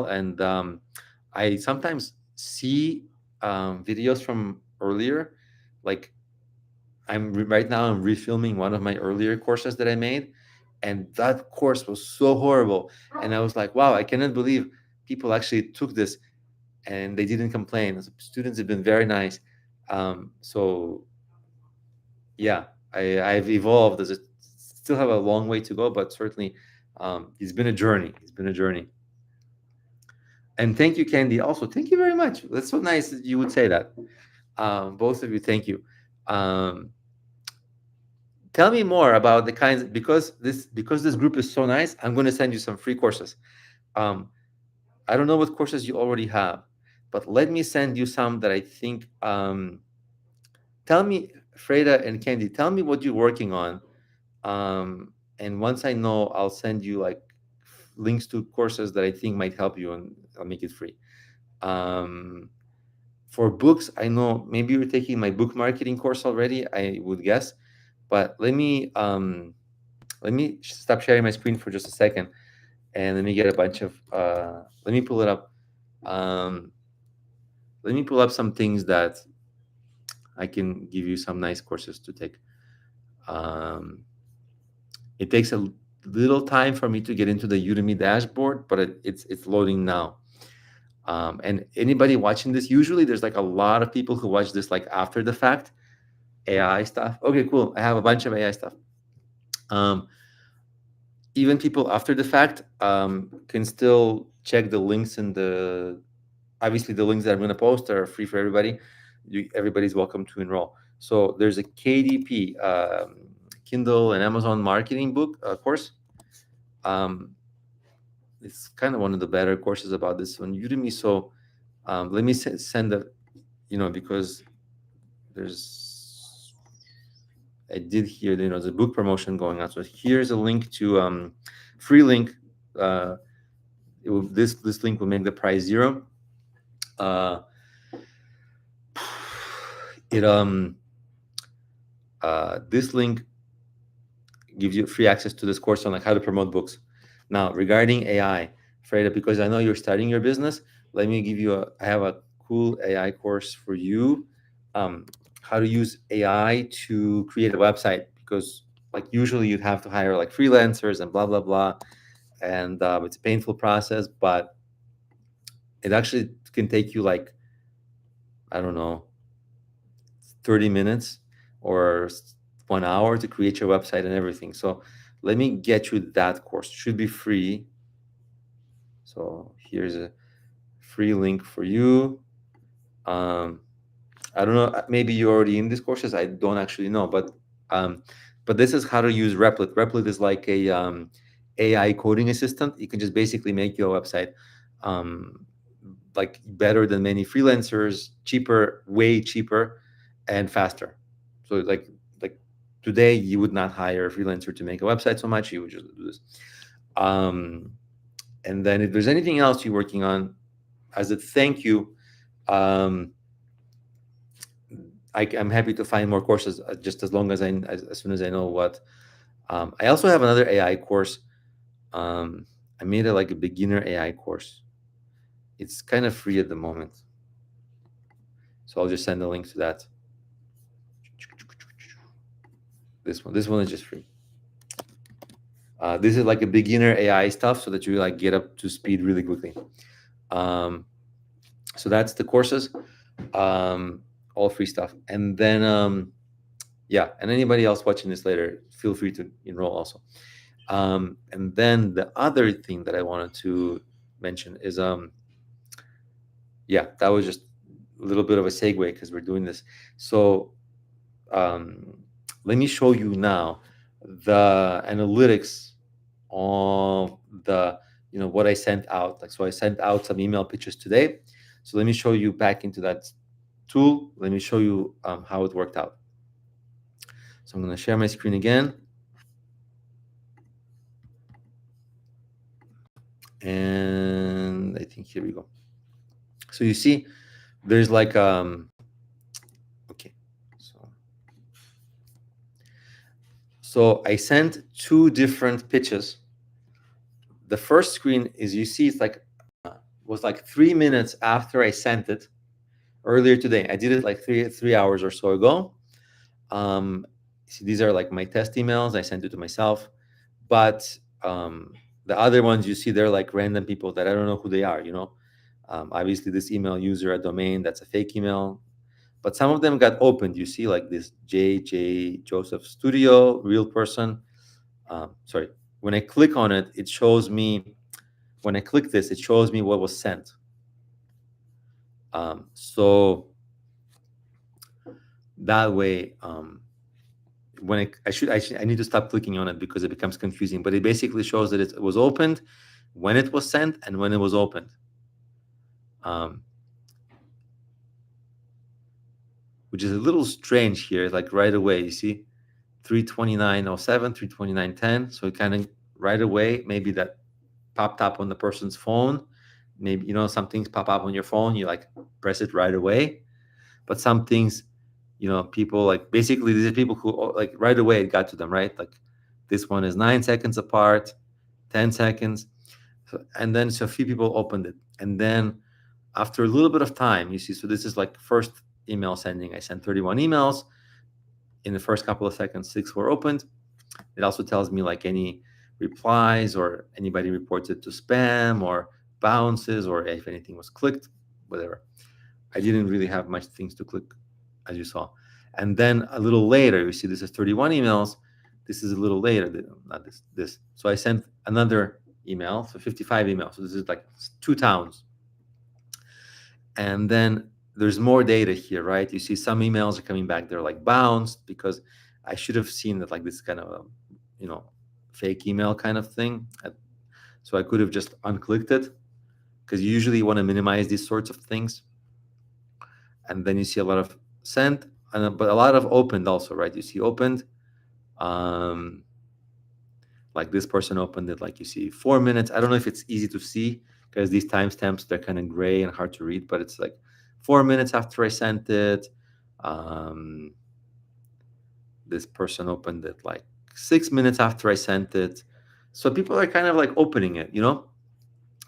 And I sometimes see videos from earlier, like right now I'm refilming one of my earlier courses that I made, and that course was so horrible. And I was like, wow, I cannot believe people actually took this and they didn't complain. Students have been very nice. So yeah, I've evolved as a still have a long way to go, but certainly it's been a journey. It's been a journey. And thank you, Candy. Also, thank you very much. That's so nice that you would say that. Both of you, thank you. Um, Tell me more about the kinds, because this group is so nice. I'm going to send you some free courses. Um, I don't know what courses you already have, but let me send you some that I think. Tell me, Freda and Candy, tell me what you're working on. And once I know, I'll send you like links to courses that I think might help you, and I'll make it free. Um, for books, I know maybe you're taking my book marketing course already, I would guess, but let me stop sharing my screen for just a second, and let me get a bunch of let me pull it up. Um, let me pull up some things that I can give you some nice courses to take. Um, it takes a little time for me to get into the Udemy dashboard, but it's loading now. And anybody watching this, usually there's like a lot of people who watch this like after the fact. AI stuff. Okay, cool. I have a bunch of AI stuff. Um, Even people after the fact can still check the links in the, obviously the links that I'm going to post are free for everybody. Everybody's welcome to enroll. So there's a KDP, Kindle and Amazon marketing book course. It's kind of one of the better courses about this on Udemy. So let me send the, because there's, I did hear, the book promotion going on. So here's a link to free link. This link will make the price zero. Uh, this link gives you free access to this course on like how to promote books. Now, regarding AI, Freda, because I know you're starting your business, let me give you I have a cool AI course for you. How to use AI to create a website, because like usually you'd have to hire like freelancers and blah, blah, blah. And it's a painful process, but it actually can take you like, I don't know, 30 minutes or 1 hour to create your website and everything. So let me get you that course. It should be free. So here's a free link for you. I don't know, maybe you're already in these courses. I don't actually know, but this is how to use Replit. Replit is like a AI coding assistant. You can just basically make your website like better than many freelancers, cheaper, way cheaper, and faster. So like today, you would not hire a freelancer to make a website so much. You would just do this. And then if there's anything else you're working on, as a thank you, um, I'm happy to find more courses just as long as as soon as I know what. I also have another AI course. I made it like a beginner AI course. It's kind of free at the moment, so I'll just send a link to that. This one is just free. This is like a beginner AI stuff, so that you like get up to speed really quickly. So that's the courses, all free stuff. And then yeah, and anybody else watching this later, feel free to enroll also. And then the other thing that I wanted to mention is yeah, that was just a little bit of a segue because we're doing this. So let me show you now the analytics of the, what I sent out. Like, so I sent out some email pitches today. So let me show you back into that tool. Let me show you how it worked out. So I'm going to share my screen again. And I think here we go. So you see, there's like okay. So I sent two different pitches. The first screen is, you see, it's like was like 3 minutes after I sent it earlier today. I did it like three hours or so ago. Um, See, these are like my test emails. I sent it to myself, but the other ones you see, they're like random people that I don't know who they are. Obviously, this email user a domain, that's a fake email, but some of them got opened. You see, like this JJ Joseph Studio, real person. Sorry, when I click on it, it shows me. When I click this, it shows me what was sent. So that way, when I need to stop clicking on it because it becomes confusing. But it basically shows that it was opened, when it was sent, and when it was opened. Um, which is a little strange here. Like right away, you see, 32907, 32910. So it kind of right away, maybe that popped up on the person's phone. Maybe some things pop up on your phone. You like press it right away, but some things, people like basically these are people who like right away it got to them, right? Like this one is 9 seconds apart, 10 seconds. And then so a few people opened it, and then after a little bit of time, you see, so this is like first email sending. I sent 31 emails. In the first couple of seconds, 6 were opened. It also tells me like any replies or anybody reported to spam or bounces or if anything was clicked, whatever. I didn't really have much things to click, as you saw. And then a little later, you see this is 31 emails. This is a little later, not this. So I sent another email, so 55 emails. So this is like 2 towns. And then there's more data here, right? You see some emails are coming back, they're like bounced because I should have seen that like this kind of fake email kind of thing. So I could have just unclicked it, because you usually want to minimize these sorts of things. And then you see a lot of sent, but a lot of opened also, right? You see opened, like this person opened it, like you see 4 minutes. I don't know if it's easy to see because these timestamps, they're kind of gray and hard to read, but it's like 4 minutes after I sent it. This person opened it like 6 minutes after I sent it. So people are kind of like opening it,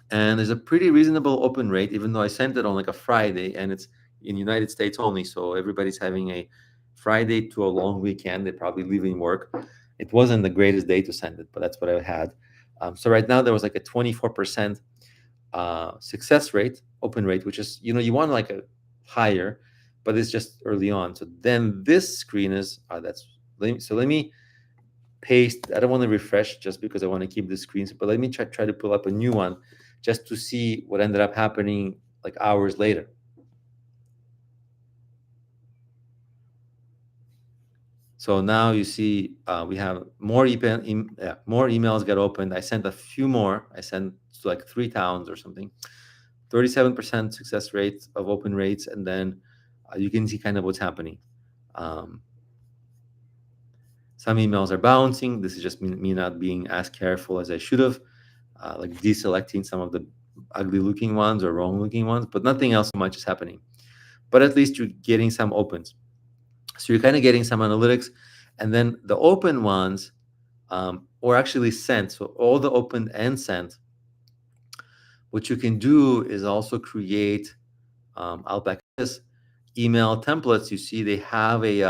and there's a pretty reasonable open rate, even though I sent it on like a Friday and it's in United States only. So everybody's having a Friday to a long weekend. They're probably leaving work. It wasn't the greatest day to send it, but that's what I had. So right now there was like a 24% success rate, open rate, which is, you want like a higher, but it's just early on. So then this screen is, let me paste. I don't want to refresh just because I want to keep the screens, but let me try to pull up a new one just to see what ended up happening like hours later. So now you see we have more more emails get opened. I sent a few more. I sent to like 3 towns or something. 37% success rate of open rates, and then you can see kind of what's happening. Some emails are bouncing. This is just me not being as careful as I should have, like deselecting some of the ugly looking ones or wrong looking ones, but nothing else much is happening. But at least you're getting some opens. So you're kind of getting some analytics. And then the open ones, or actually sent, so all the open and sent, what you can do is also create, I'll back this, email templates. You see they have a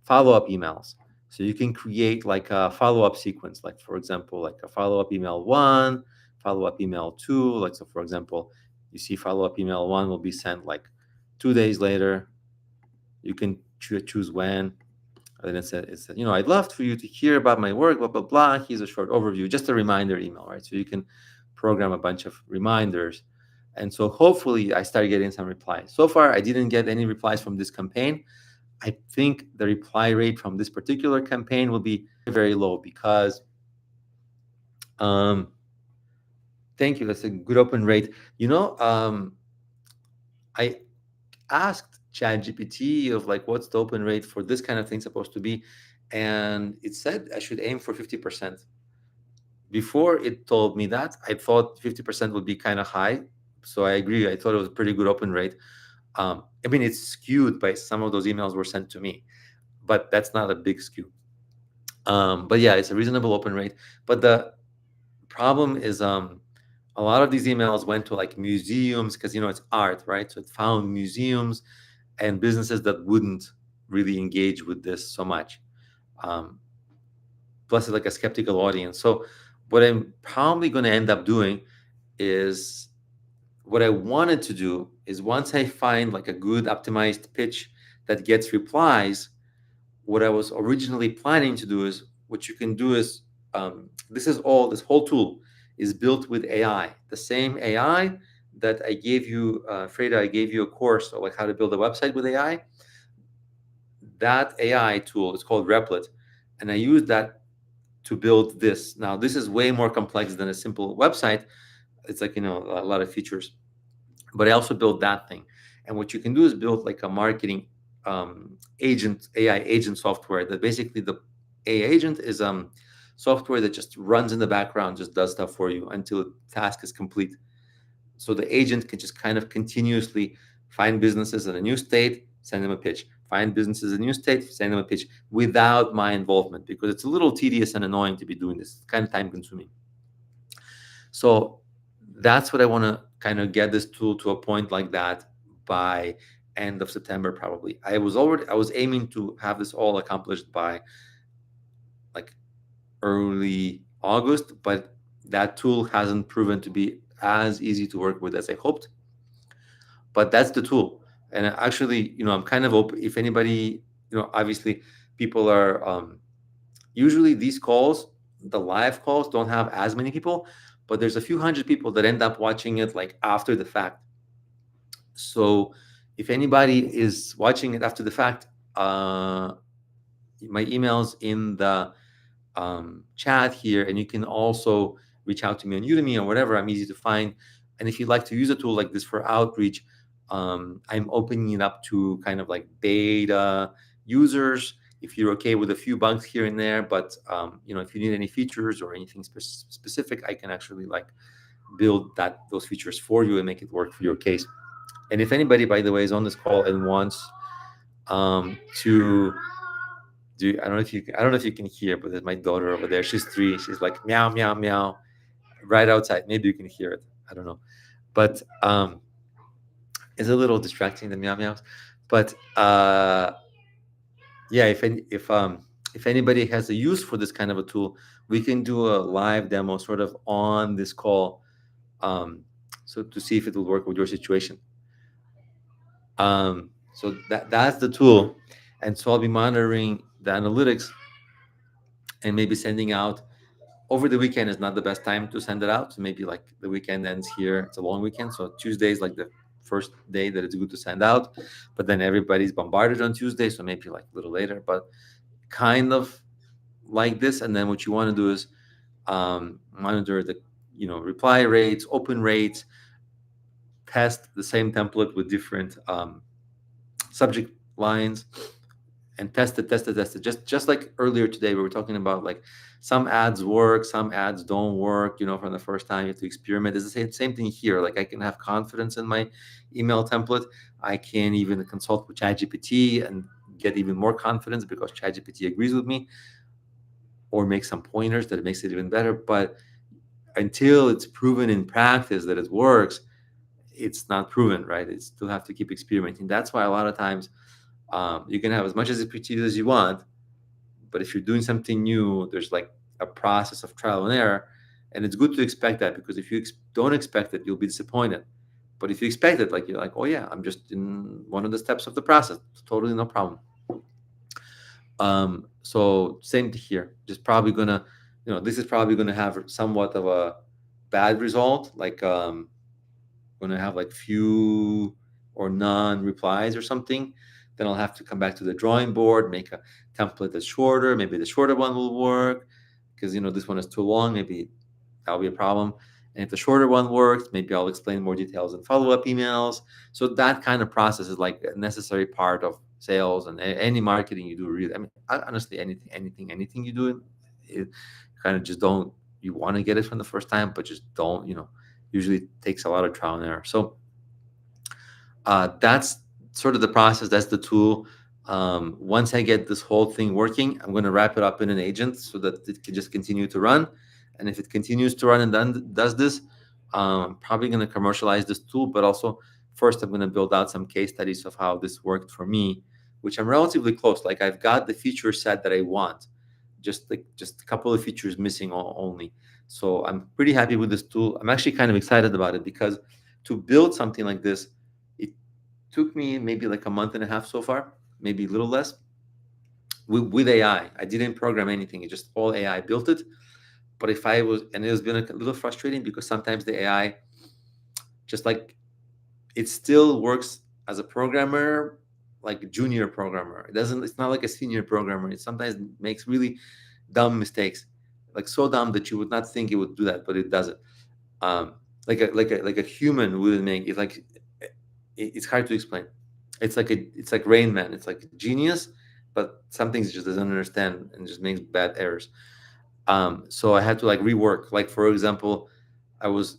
follow-up emails. So you can create like a follow-up sequence, like for example, like a follow-up email 1, follow-up email 2. Like, so for example, you see follow-up email 1 will be sent like 2 days later. You can choose when. And then it's I'd love for you to hear about my work, blah, blah, blah. Here's a short overview, just a reminder email, right? So you can program a bunch of reminders. And so hopefully I start getting some replies. So far, I didn't get any replies from this campaign. I think the reply rate from this particular campaign will be very low because, thank you, that's a good open rate. I asked ChatGPT of like, what's the open rate for this kind of thing supposed to be? And it said I should aim for 50%. Before it told me that, I thought 50% would be kind of high. So I agree. I thought it was a pretty good open rate. I mean, it's skewed by some of those emails were sent to me, but that's not a big skew. But yeah, it's a reasonable open rate. But the problem is, a lot of these emails went to like museums because it's art, right? So it found museums and businesses that wouldn't. really engage with this so much. Um, Plus, it's like a skeptical audience. So, what I'm probably going to end up doing is what I wanted to do is once I find like a good optimized pitch that gets replies, what I was originally planning to do is what you can do is this whole tool is built with AI, the same AI that I gave you, Freda, I gave you a course on like how to build a website with AI. That AI tool is called Replit, and I use that to build this. Now, this is way more complex than a simple website. It's like, a lot of features, but I also built that thing. And what you can do is build like a marketing agent, AI agent software that basically the AI agent is software that just runs in the background, just does stuff for you until the task is complete. So the agent can just kind of continuously find businesses in a new state, send them a pitch. Find businesses in a new state, send them a pitch without my involvement because it's a little tedious and annoying to be doing this. It's kind of time consuming. So that's what I want to kind of get this tool to a point like that by end of September probably. I was aiming to have this all accomplished by like early August, but that tool hasn't proven to be as easy to work with as I hoped. But that's the tool. And actually, I'm kind of open if anybody, obviously people are usually these calls, the live calls don't have as many people, but there's a few hundred people that end up watching it like after the fact. So if anybody is watching it after the fact, my email's in the chat here, and you can also reach out to me on Udemy or whatever. I'm easy to find. And if you'd like to use a tool like this for outreach, I'm opening it up to kind of like beta users. If you're okay with a few bugs here and there, but if you need any features or anything specific, I can actually like build those features for you and make it work for your case. And if anybody, by the way, is on this call and wants to do, I don't know if you can hear, but there's my daughter over there. She's 3. She's like meow meow meow right outside. Maybe you can hear it. I don't know, but it's a little distracting, the meow meows. But yeah, if anybody has a use for this kind of a tool, we can do a live demo sort of on this call, so to see if it will work with your situation. So that's the tool, and so I'll be monitoring the analytics and maybe sending out over the weekend is not the best time to send it out. So maybe like the weekend ends here. It's a long weekend, so Tuesday is like the first day that it's good to send out. But then everybody's bombarded on Tuesday, so maybe like a little later. But kind of like this, and then what you want to do is monitor the reply rates, open rates, test the same template with different subject lines, and test it. Just like earlier today, we were talking about like some ads work, some ads don't work. From the first time, you have to experiment. It's the same thing here. Like I can have confidence in my email template. I can even consult with ChatGPT and get even more confidence because ChatGPT agrees with me, or make some pointers that it makes it even better. But until it's proven in practice that it works, it's not proven, right? It's still have to keep experimenting. That's why a lot of times you can have as much as expertise as you want, but if you're doing something new, there's like a process of trial and error, and it's good to expect that, because if you don't expect it, you'll be disappointed. But if you expect it, like you're like, oh yeah, I'm just in one of the steps of the process, totally no problem. So same here. Just probably gonna, this is probably gonna have somewhat of a bad result, like gonna have like few or none replies or something. Then I'll have to come back to the drawing board, make a template that's shorter. Maybe the shorter one will work because this one is too long. Maybe that'll be a problem. And if the shorter one works, maybe I'll explain more details in follow-up emails. So that kind of process is like a necessary part of sales and any marketing you do. Really, I mean, honestly, anything you do, it kind of just don't. You want to get it from the first time, but just don't. Usually takes a lot of trial and error. So that's sort of the process. That's the tool. Once I get this whole thing working, I'm going to wrap it up in an agent so that it can just continue to run. And if it continues to run and does this, I'm probably going to commercialize this tool. But also, first, I'm going to build out some case studies of how this worked for me which I'm relatively close. Like I've got the feature set that I want, just a couple of features missing only. So I'm pretty happy with this tool. I'm actually kind of excited about it because to build something like this, it took me maybe like a month and a half so far, maybe a little less. With AI, I didn't program anything; it just all AI built it. But if I was, and it has been a little frustrating because sometimes the AI, just like, it still works as a programmer, like a junior programmer. It doesn't. It's not like a senior programmer. It sometimes makes really dumb mistakes, like so dumb that you would not think it would do that, but it does it. Um, like a human wouldn't make it. Like it's hard to explain. It's like Rain Man. It's like genius, but some things it just doesn't understand and just makes bad errors. So I had to like rework. Like for example, I was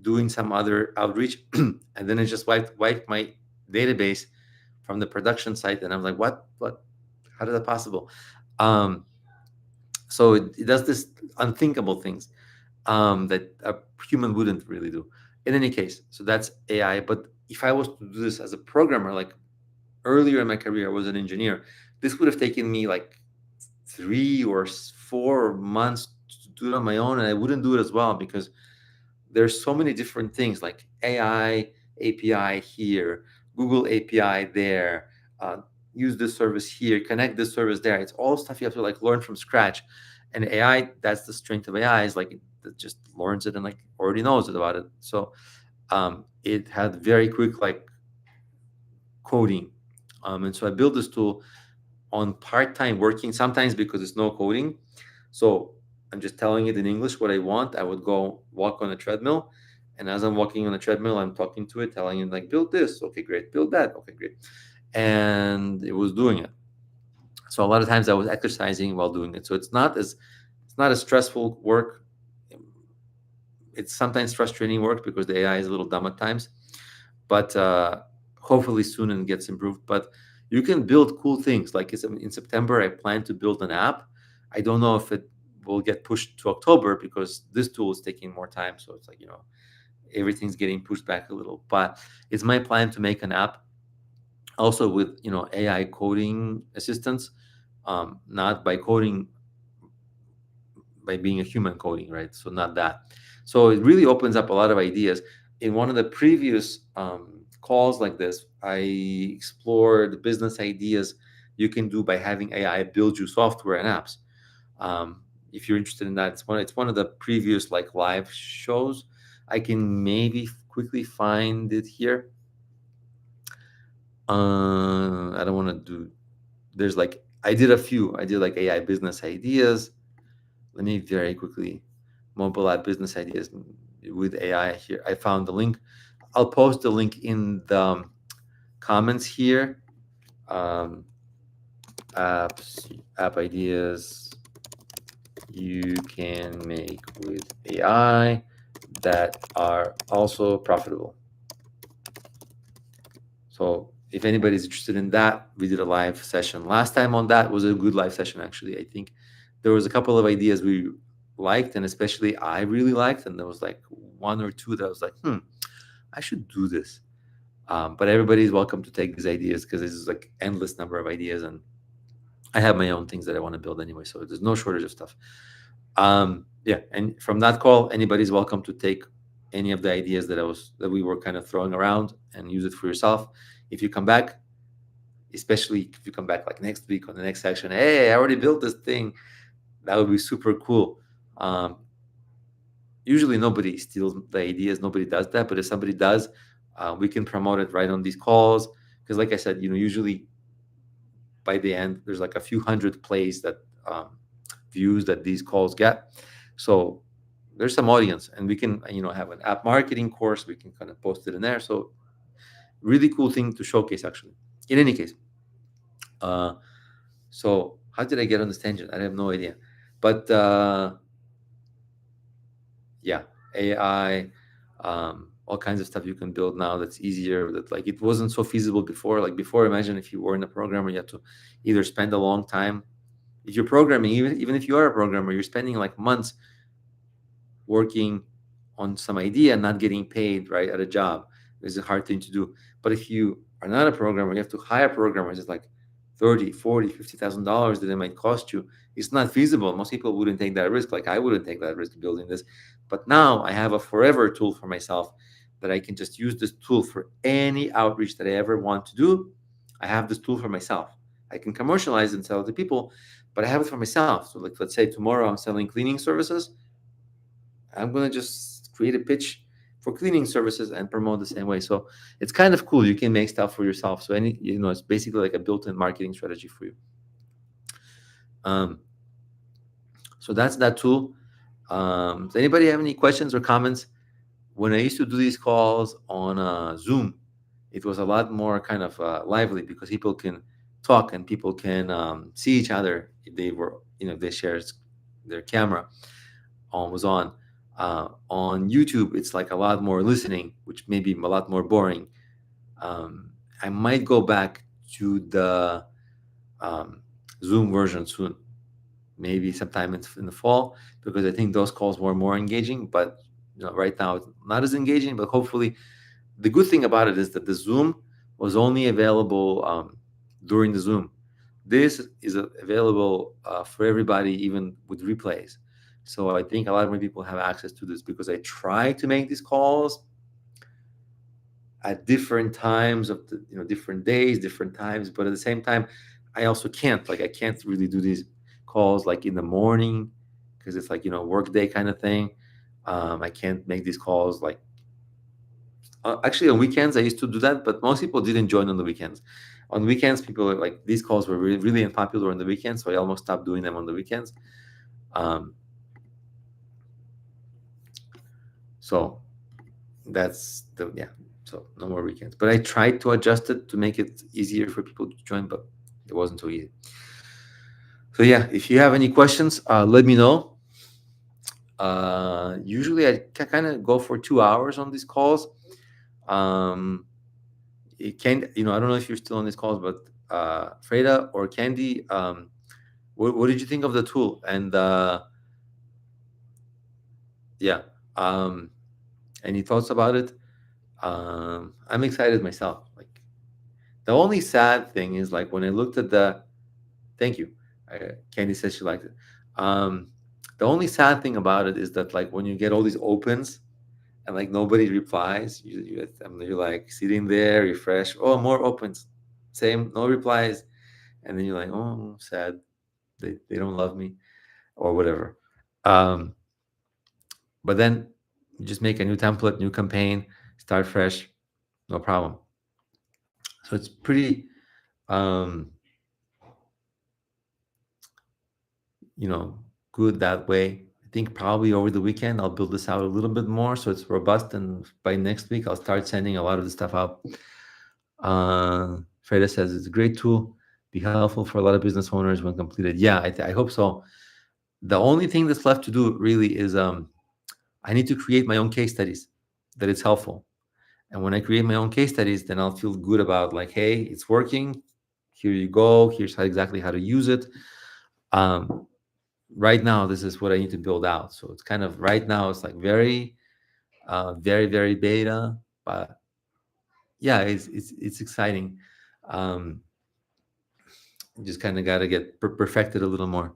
doing some other outreach, and then it just wiped my database from the production site, and I'm like, what? How is that possible? Um, so it does this unthinkable things that a human wouldn't really do. In any case, so that's AI. But if I was to do this as a programmer, like earlier in my career, I was an engineer. This would have taken me like 3 or 4 months to do it on my own, and I wouldn't do it as well because there's so many different things like AI API here, Google API there, uh, use this service here, connect this service there. It's all stuff you have to like learn from scratch. And AI, that's the strength of AI, is like it just learns it and like already knows it about it. So it had very quick like coding. And so I built this tool on part-time working sometimes because it's no coding. So I'm just telling it in English what I want. I would go walk on a treadmill, and as I'm walking on a treadmill, I'm talking to it, telling it like, build this, okay, great, build that, okay, great, and it was doing it. So a lot of times I was exercising while doing it. So it's not as stressful work. It's sometimes frustrating work because the AI is a little dumb at times, but hopefully soon it gets improved. But you can build cool things. Like in September, I plan to build an app. I don't know if it will get pushed to October because this tool is taking more time. So it's like, everything's getting pushed back a little. But it's my plan to make an app also with, AI coding assistance, not by coding, by being a human coding, right? So not that. So it really opens up a lot of ideas. In one of the previous calls like this, I explored business ideas you can do by having AI build you software and apps. If you're interested in that, it's one of the previous like live shows. I can maybe quickly find it here. I don't want to do. There's like I did a few. I did like AI business ideas. Let me very quickly mobile app business ideas with AI here. I found the link. I'll post the link in the comments here. Um, app ideas you can make with AI that are also profitable. So if anybody's interested in that, we did a live session last time on that. It was a good live session actually. I think there was a couple of ideas we liked, and especially I really liked, and there was like one or two that I was like, I should do this. But everybody's welcome to take these ideas because this is like endless number of ideas, and I have my own things that I want to build anyway. So there's no shortage of stuff. Yeah, and from that call, anybody's welcome to take any of the ideas that we were kind of throwing around and use it for yourself. If you come back, especially if you come back like next week on the next section, hey, I already built this thing. That would be super cool. Um, Usually nobody steals the ideas, nobody does that, but if somebody does, we can promote it right on these calls because like I said, usually by the end there's like a few hundred plays that views that these calls get. So there's some audience, and we can have an app marketing course, we can kind of post it in there. So really cool thing to showcase actually. In any case, uh so how did I get on this tangent? I have no idea. But yeah, AI, all kinds of stuff you can build now that's easier, that like it wasn't so feasible before. Like before, imagine if you weren't a programmer, you had to either spend a long time. If you're programming, even if you are a programmer, you're spending like months working on some idea and not getting paid right at a job. It's a hard thing to do. But if you are not a programmer, you have to hire programmers. It's like 30, 40, $50,000 that it might cost you. It's not feasible. Most people wouldn't take that risk. Like I wouldn't take that risk building this. But now I have a forever tool for myself that I can just use this tool for any outreach that I ever want to do. I have this tool for myself. I can commercialize and sell it to people, but I have it for myself. So like let's say tomorrow I'm selling cleaning services. I'm gonna just create a pitch for cleaning services and promote the same way. So it's kind of cool. You can make stuff for yourself. So it's basically like a built-in marketing strategy for you. Um, so that's that tool. Does anybody have any questions or comments? When I used to do these calls on Zoom, it was a lot more kind of lively because people can talk and people can see each other if they were, if they share their camera was on. On YouTube, it's like a lot more listening, which may be a lot more boring. I might go back to the um, Zoom version soon, maybe sometime in the fall, because I think those calls were more engaging. But right now, it's not as engaging. But hopefully, the good thing about it is that the Zoom was only available during the Zoom. This is available for everybody, even with replays. So I think a lot more people have access to this because I try to make these calls at different times of the, different days, different times. But at the same time, I also can't, like, I can't really do these calls like in the morning because it's like, work day kind of thing. I can't make these calls like, actually on weekends I used to do that, but most people didn't join on the weekends. On weekends, people are like, these calls were really, really unpopular on the weekends. So I almost stopped doing them on the weekends. Um, so that's the, yeah. So no more weekends. But I tried to adjust it to make it easier for people to join, but it wasn't so easy. So yeah, if you have any questions, let me know. Usually I kind of go for 2 hours on these calls. It can, I don't know if you're still on these calls, but Freda or Candy, what did you think of the tool? And yeah, any thoughts about it? I'm excited myself. Like the only sad thing is like when I looked at the, thank you, Candy says she liked it. The only sad thing about it is that like when you get all these opens and like nobody replies, you're like sitting there, refresh, oh, more opens, same, no replies, and then you're like, oh, sad, they don't love me or whatever. Um, but then you just make a new template, new campaign, start fresh, no problem. So it's pretty, um, good that way. I think probably over the weekend I'll build this out a little bit more so it's robust, and by next week I'll start sending a lot of the stuff out. Freda says it's a great tool, be helpful for a lot of business owners when completed. Yeah, I hope so. The only thing that's left to do really is I need to create my own case studies that it's helpful. And when I create my own case studies, then I'll feel good about like, hey, it's working. Here you go. Here's exactly how to use it. Right now, this is what I need to build out. So it's kind of right now, it's like very, very, very beta, but yeah, it's exciting. Um, just kind of got to get perfected a little more.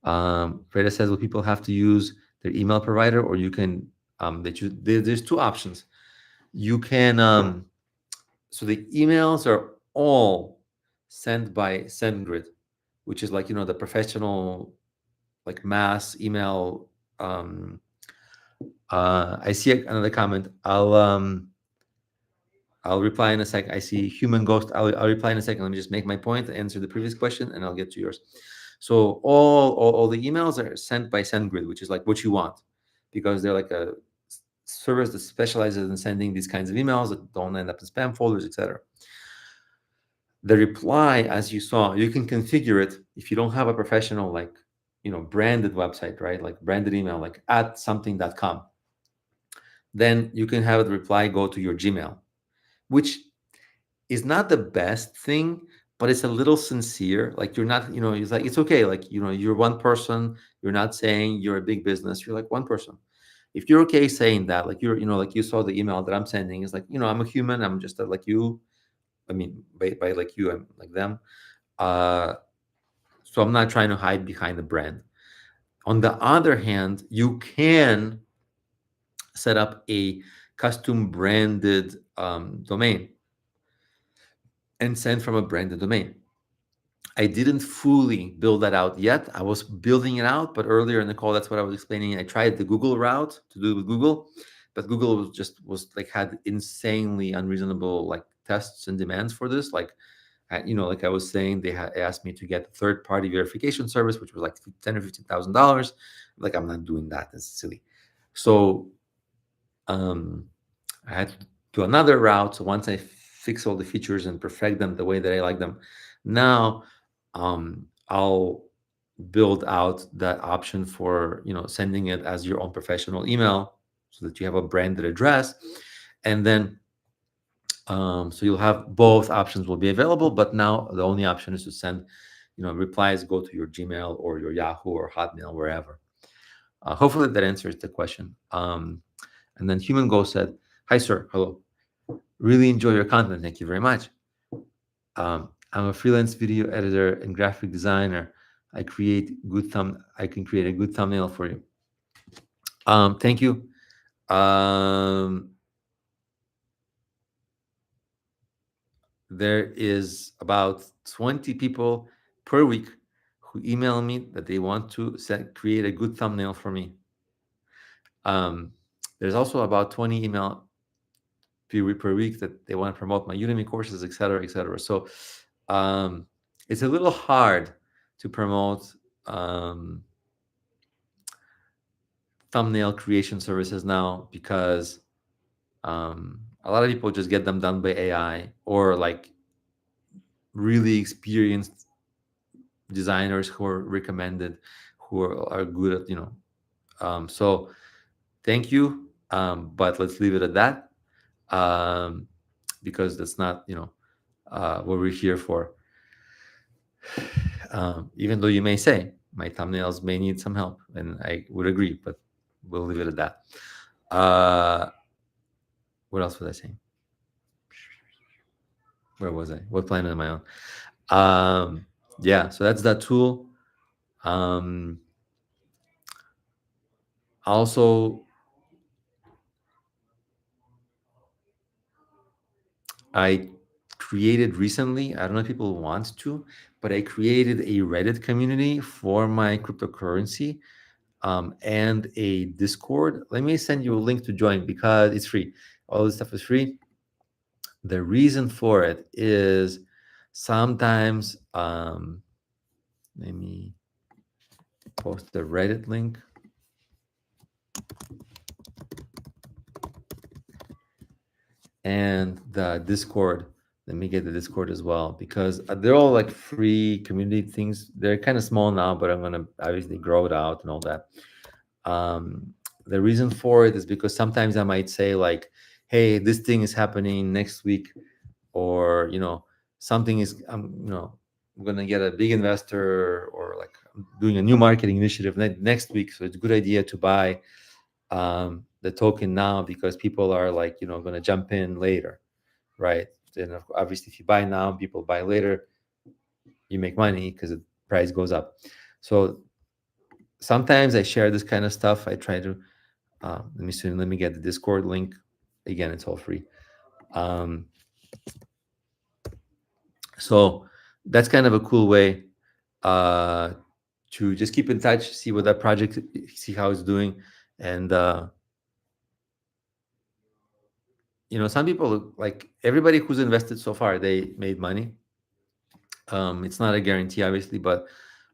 Freda says, well, people have to use their email provider, or you can, there's two options. You can, so the emails are all sent by SendGrid, which is like, the professional, like mass email. I see another comment. I'll reply in a sec. I see human ghost. I'll reply in a second. Let me just make my point, answer the previous question, and I'll get to yours. So all the emails are sent by SendGrid, which is like what you want, because they're like a service that specializes in sending these kinds of emails that don't end up in spam folders, etc. The reply, as you saw, you can configure it if you don't have a professional, like, branded website, right? Like branded email, like at something.com. Then you can have the reply go to your Gmail, which is not the best thing, but it's a little sincere. Like you're not, it's like, it's okay. Like, you're one person, you're not saying you're a big business, you're like one person. If you're okay saying that, like like you saw the email that I'm sending, is like, I'm a human, I'm just like you. I mean, by like you, I'm like them. Uh, so I'm not trying to hide behind the brand. On the other hand, you can set up a custom branded domain and send from a branded domain. I didn't fully build that out yet. I was building it out, but earlier in the call, that's what I was explaining. I tried the Google route to do it with Google, but Google was like had insanely unreasonable like tests and demands for this. Like, like I was saying, they had asked me to get a third party verification service, which was like $10,000 or $15,000. Like, I'm not doing that. That's silly. So um, I had to do another route. So once I fix all the features and perfect them the way that I like them, now I'll build out that option for sending it as your own professional email, so that you have a branded address, and then so you'll have both options will be available. But now the only option is to send replies go to your Gmail or your Yahoo or Hotmail, wherever. Hopefully that answers the question. And then Human Go said, "Hi, sir. Hello. Really enjoy your content. Thank you very much. I'm a freelance video editor and graphic designer. I can create a good thumbnail for you." Thank you. Um, there is about 20 people per week who email me that they want to create a good thumbnail for me. Um, there's also about 20 email per week that they want to promote my Udemy courses, et cetera, et cetera. So um, it's a little hard to promote thumbnail creation services now, because a lot of people just get them done by AI, or like really experienced designers who are recommended, who are good at so thank you, but let's leave it at that, um, because that's not what we're here for. Even though you may say my thumbnails may need some help, and I would agree, but we'll leave it at that. What else was I saying? Where was I? What planet am I on? Yeah, so that's that tool. Also, I created recently, I don't know if people want to, but I created a Reddit community for my cryptocurrency, and a Discord. Let me send you a link to join, because it's free. All this stuff is free. The reason for it is sometimes, let me post the Reddit link. And the Discord. Let me get the Discord as well, because they're all like free community things. They're kind of small now, but I'm gonna obviously grow it out and all that. The reason for it is because sometimes I might say like, "Hey, this thing is happening next week," or something is I'm gonna get a big investor, or like I'm doing a new marketing initiative next week, so it's a good idea to buy the token now, because people are like going to jump in later, right? Then obviously if you buy now, people buy later, you make money because the price goes up. So sometimes I share this kind of stuff. I try to let me get the Discord link. Again, it's all free. So that's kind of a cool way to just keep in touch, see what that project, see how it's doing. And some people, like everybody who's invested so far, they made money. It's not a guarantee, obviously, but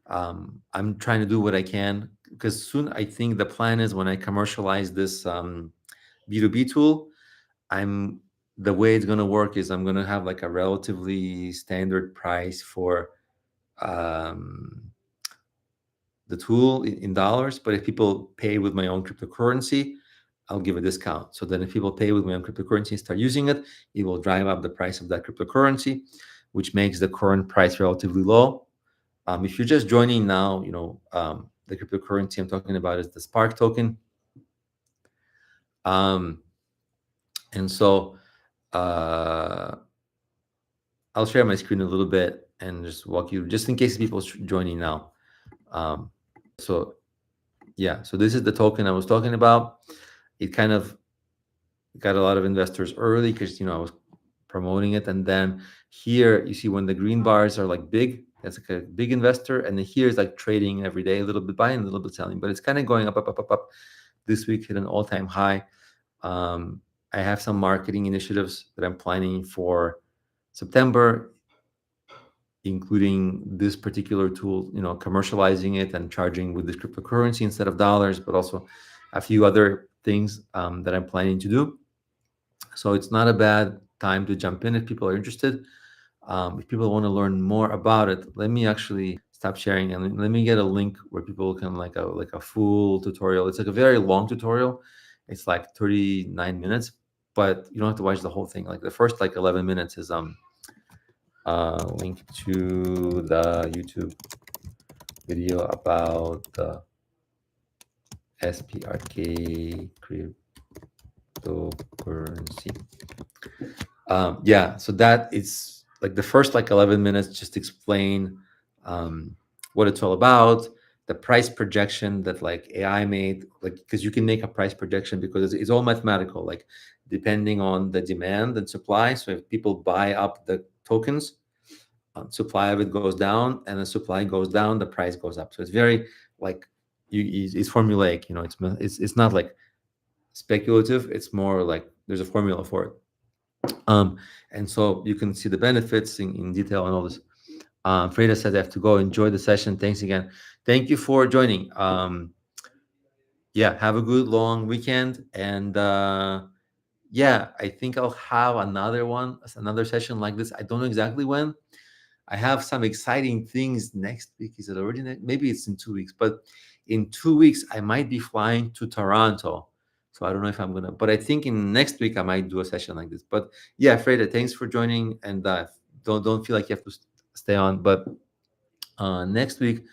I'm trying to do what I can, because soon I think the plan is, when I commercialize this B2B tool, I'm the way it's going to work is I'm going to have like a relatively standard price for um, the tool in dollars. But if people pay with my own cryptocurrency, I'll give a discount. So then if people pay with my own cryptocurrency and start using it, it will drive up the price of that cryptocurrency, which makes the current price relatively low. If you're just joining now, the cryptocurrency I'm talking about is the Spark token. Um, and so uh, I'll share my screen a little bit and just walk you, just in case people joining now. Um, so yeah, so this is the token I was talking about. It kind of got a lot of investors early because I was promoting it, and then here you see when the green bars are like big, that's like a big investor, and then here is like trading every day, a little bit buying, a little bit selling, but it's kind of going up, up, up, up, up. This week hit an all-time high. Um, I have some marketing initiatives that I'm planning for September, including this particular tool, commercializing it and charging with this cryptocurrency instead of dollars, but also a few other things that I'm planning to do. So it's not a bad time to jump in if people are interested. If people want to learn more about it, let me actually stop sharing and let me get a link where people can like a full tutorial. It's like a very long tutorial. It's like 39 minutes, but you don't have to watch the whole thing. Like the first like 11 minutes is link to the YouTube video about the SPRK cryptocurrency. Yeah, so that is like the first like 11 minutes just explain what it's all about, the price projection that like AI made, like because you can make a price projection because it's all mathematical, like depending on the demand and supply. So if people buy up the tokens, supply of it goes down, and the supply goes down, the price goes up. So it's very like it's formulaic. It's not like speculative. It's more like there's a formula for it. And so you can see the benefits in detail and all this. Freda said I have to go. Enjoy the session. Thanks again. Thank you for joining. Yeah, have a good long weekend. And yeah, I think I'll have another session like this. I don't know exactly when. I have some exciting things next week. Is it already maybe it's in 2 weeks, but in 2 weeks I might be flying to Toronto. So I don't know if I'm gonna, but I think in next week I might do a session like this. But yeah, Freda, thanks for joining, and don't feel like you have to stay on. But next week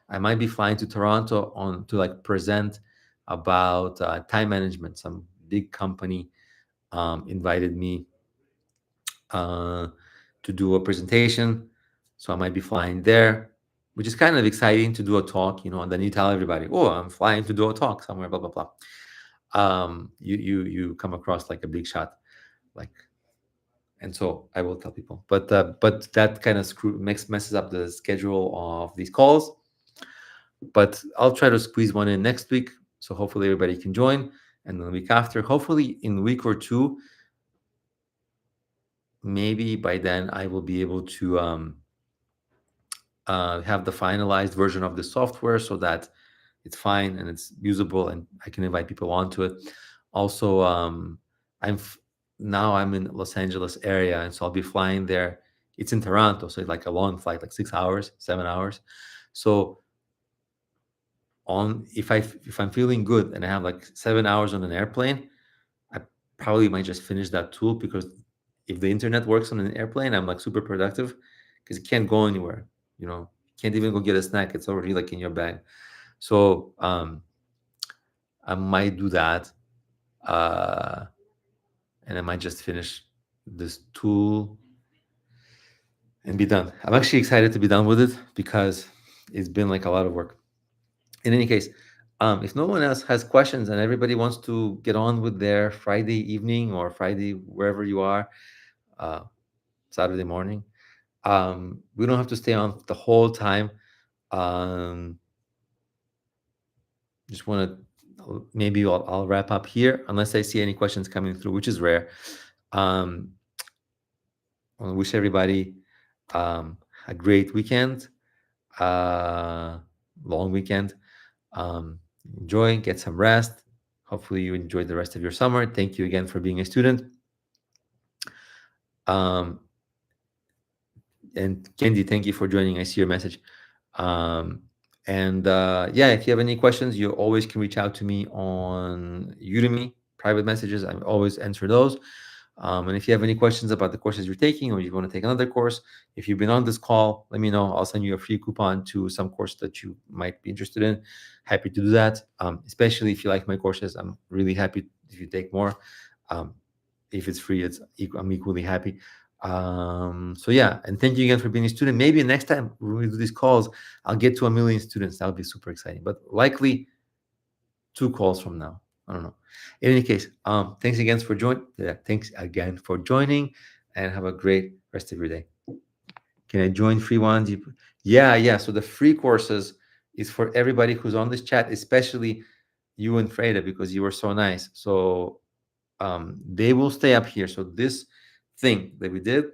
I might be flying to Toronto on to like present about time management. Some big company invited me uh, to do a presentation. So I might be flying there, which is kind of exciting to do a talk, and then you tell everybody, "Oh, I'm flying to do a talk somewhere," blah blah blah. You come across like a big shot, like, and so I will tell people. But that kind of messes up the schedule of these calls. But I'll try to squeeze one in next week, so hopefully everybody can join, and then the week after, hopefully in a week or two, maybe by then I will be able to have the finalized version of the software so that it's fine and it's usable and I can invite people onto it. Also, I'm now I'm in Los Angeles area, and so I'll be flying there. It's in Toronto, so it's like a long flight, like 6 hours, 7 hours. So on if I'm feeling good and I have like 7 hours on an airplane, I probably might just finish that tool because if the internet works on an airplane, I'm like super productive because you can't go anywhere. You can't even go get a snack. It's already like in your bag. So I might do that, uh, and I might just finish this tool and be done. I'm actually excited to be done with it because it's been like a lot of work. In any case, if no one else has questions and everybody wants to get on with their Friday evening or Friday wherever you are, uh, Saturday morning, we don't have to stay on the whole time. Um, just want to maybe I'll wrap up here unless I see any questions coming through, which is rare. Um, I want to wish everybody a great weekend, uh, long weekend. Enjoy, get some rest. Hopefully, you enjoyed the rest of your summer. Thank you again for being a student. Um, and Kendi, thank you for joining. I see your message. And yeah, if you have any questions, you always can reach out to me on Udemy private messages. I always answer those. And if you have any questions about the courses you're taking, or you want to take another course, if you've been on this call, let me know. I'll send you a free coupon to some course that you might be interested in. Happy to do that. Especially if you like my courses, I'm really happy if you take more. Um, if it's free, I'm equally happy. So yeah, and thank you again for being a student. Maybe next time when we do these calls, I'll get to 1 million students. That would be super exciting. But likely 2 calls from now. I don't know. In any case, thanks again for joining. Yeah, thanks again for joining, and have a great rest of your day. Can I join free ones? Yeah, yeah. So the free courses is for everybody who's on this chat, especially you and Freda, because you were so nice. So they will stay up here. So this thing that we did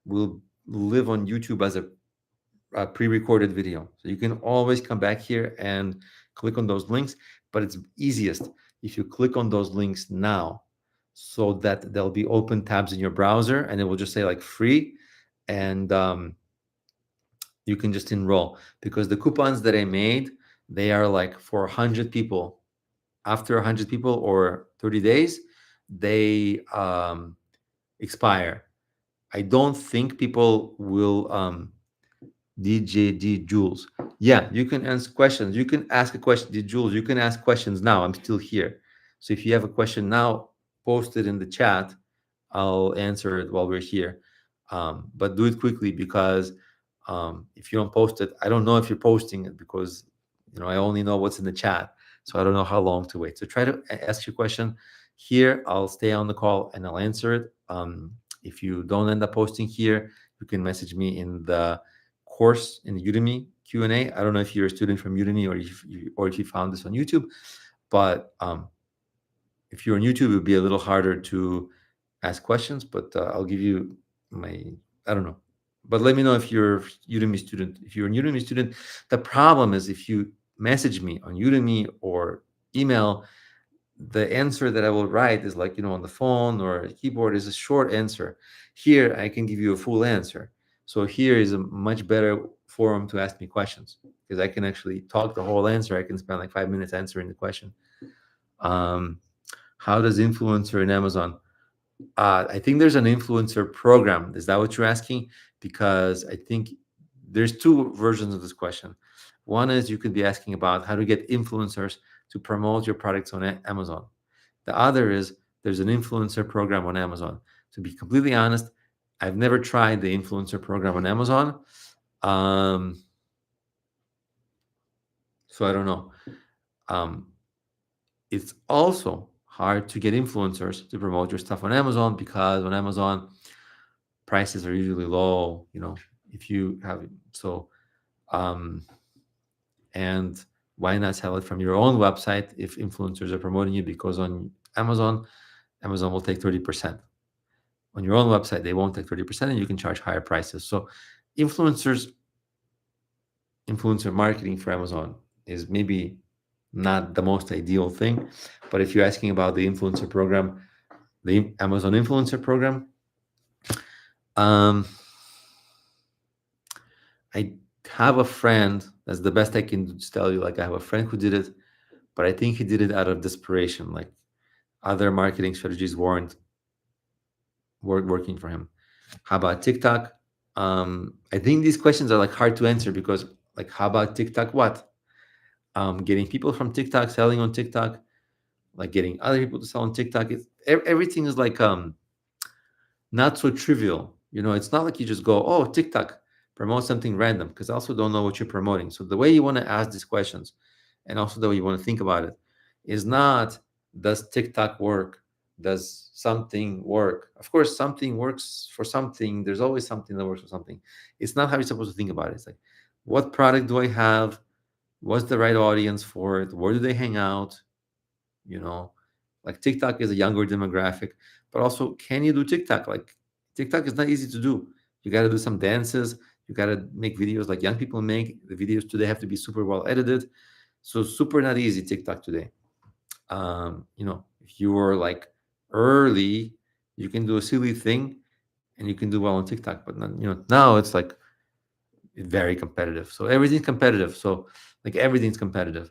will live on YouTube as a pre-recorded video. So you can always come back here and click on those links, but it's easiest if you click on those links now so that there'll be open tabs in your browser and it will just say like free, and you can just enroll, because the coupons that I made, they are like for 100 people. After 100 people or 30 days, they expire. I don't think people will DJD Jules. Yeah, you can ask questions. You can ask a question, D Jules. You can ask questions now. I'm still here. So if you have a question now, post it in the chat. I'll answer it while we're here. But do it quickly, because if you don't post it, I don't know if you're posting it, because I only know what's in the chat. So I don't know how long to wait. So try to ask your question here. I'll stay on the call and I'll answer it. If you don't end up posting here, you can message me in the course in the Udemy Q&A. I don't know if you're a student from Udemy or if you found this on YouTube, but if you're on YouTube, it would be a little harder to ask questions. But I'll give you I don't know. But let me know if you're a Udemy student. If you're a Udemy student, the problem is if you message me on Udemy or email, the answer that I will write is like, on the phone or a keyboard is a short answer. Here, I can give you a full answer. So here is a much better forum to ask me questions, because I can actually talk the whole answer. I can spend like 5 minutes answering the question. How does influencer in Amazon? I think there's an influencer program. Is that what you're asking? Because I think there's two versions of this question. One is you could be asking about how to get influencers to promote your products on Amazon. The other is there's an influencer program on Amazon. To be completely honest, I've never tried the influencer program on Amazon. So I don't know. It's also hard to get influencers to promote your stuff on Amazon, because on Amazon, prices are usually low, if you have so and why not sell it from your own website if influencers are promoting you? Because on Amazon will take 30%. On your own website, they won't take 30%, and you can charge higher prices. So influencer marketing for Amazon is maybe not the most ideal thing. But if you're asking about the influencer program, the Amazon influencer program, I have a friend. That's the best I can tell you. Like, I have a friend who did it, but I think he did it out of desperation. Like, other marketing strategies weren't working for him. How about TikTok? I think these questions are like hard to answer, because like, how about TikTok? What? Getting people from TikTok, selling on TikTok, like getting other people to sell on TikTok. Everything is like not so trivial. It's not like you just go, oh, TikTok, promote something random, because I also don't know what you're promoting. So the way you want to ask these questions, and also the way you want to think about it, is not, does TikTok work? Does something work? Of course, something works for something. There's always something that works for something. It's not how you're supposed to think about it. It's like, what product do I have? What's the right audience for it? Where do they hang out? Like, TikTok is a younger demographic, but also, can you do TikTok? Like, TikTok is not easy to do. You got to do some dances. You got to make videos like young people make. The videos today have to be super well edited. So super not easy, TikTok today. If you were like early, you can do a silly thing and you can do well on TikTok, but not, now it's like very competitive. So everything's competitive. So like, everything's competitive.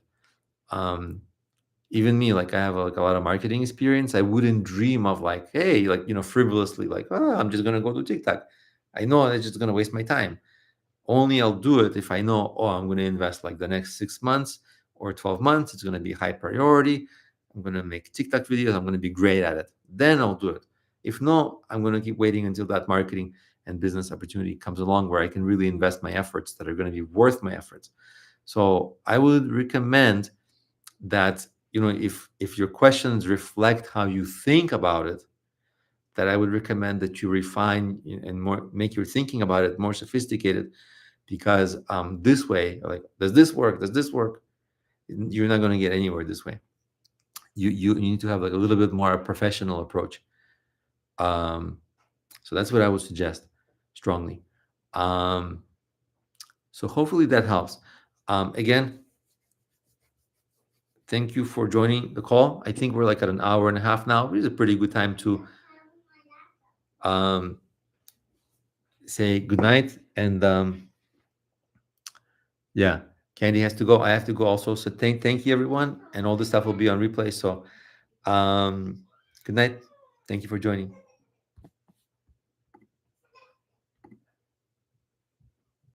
Even me, like, I have like a lot of marketing experience. I wouldn't dream of like, hey, like, frivolously, like, oh, I'm just gonna go to TikTok. I know it's just gonna waste my time. Only I'll do it if I know, oh, I'm gonna invest like the next 6 months or 12 months. It's gonna be high priority. I'm going to make TikTok videos. I'm going to be great at it. Then I'll do it. If no, I'm going to keep waiting until that marketing and business opportunity comes along where I can really invest my efforts that are going to be worth my efforts. So I would recommend that, if your questions reflect how you think about it, that I would recommend that you refine and more make your thinking about it more sophisticated, because this way, like, does this work? Does this work? You're not going to get anywhere this way. You need to have like a little bit more professional approach. Um, so that's what I would suggest strongly. Um, so hopefully that helps. Again, thank you for joining the call. I think we're like at an hour and a half now, which is a pretty good time to um, say good night. And yeah, Candy has to go. I have to go also. So thank you everyone, and all this stuff will be on replay. So good night. Thank you for joining.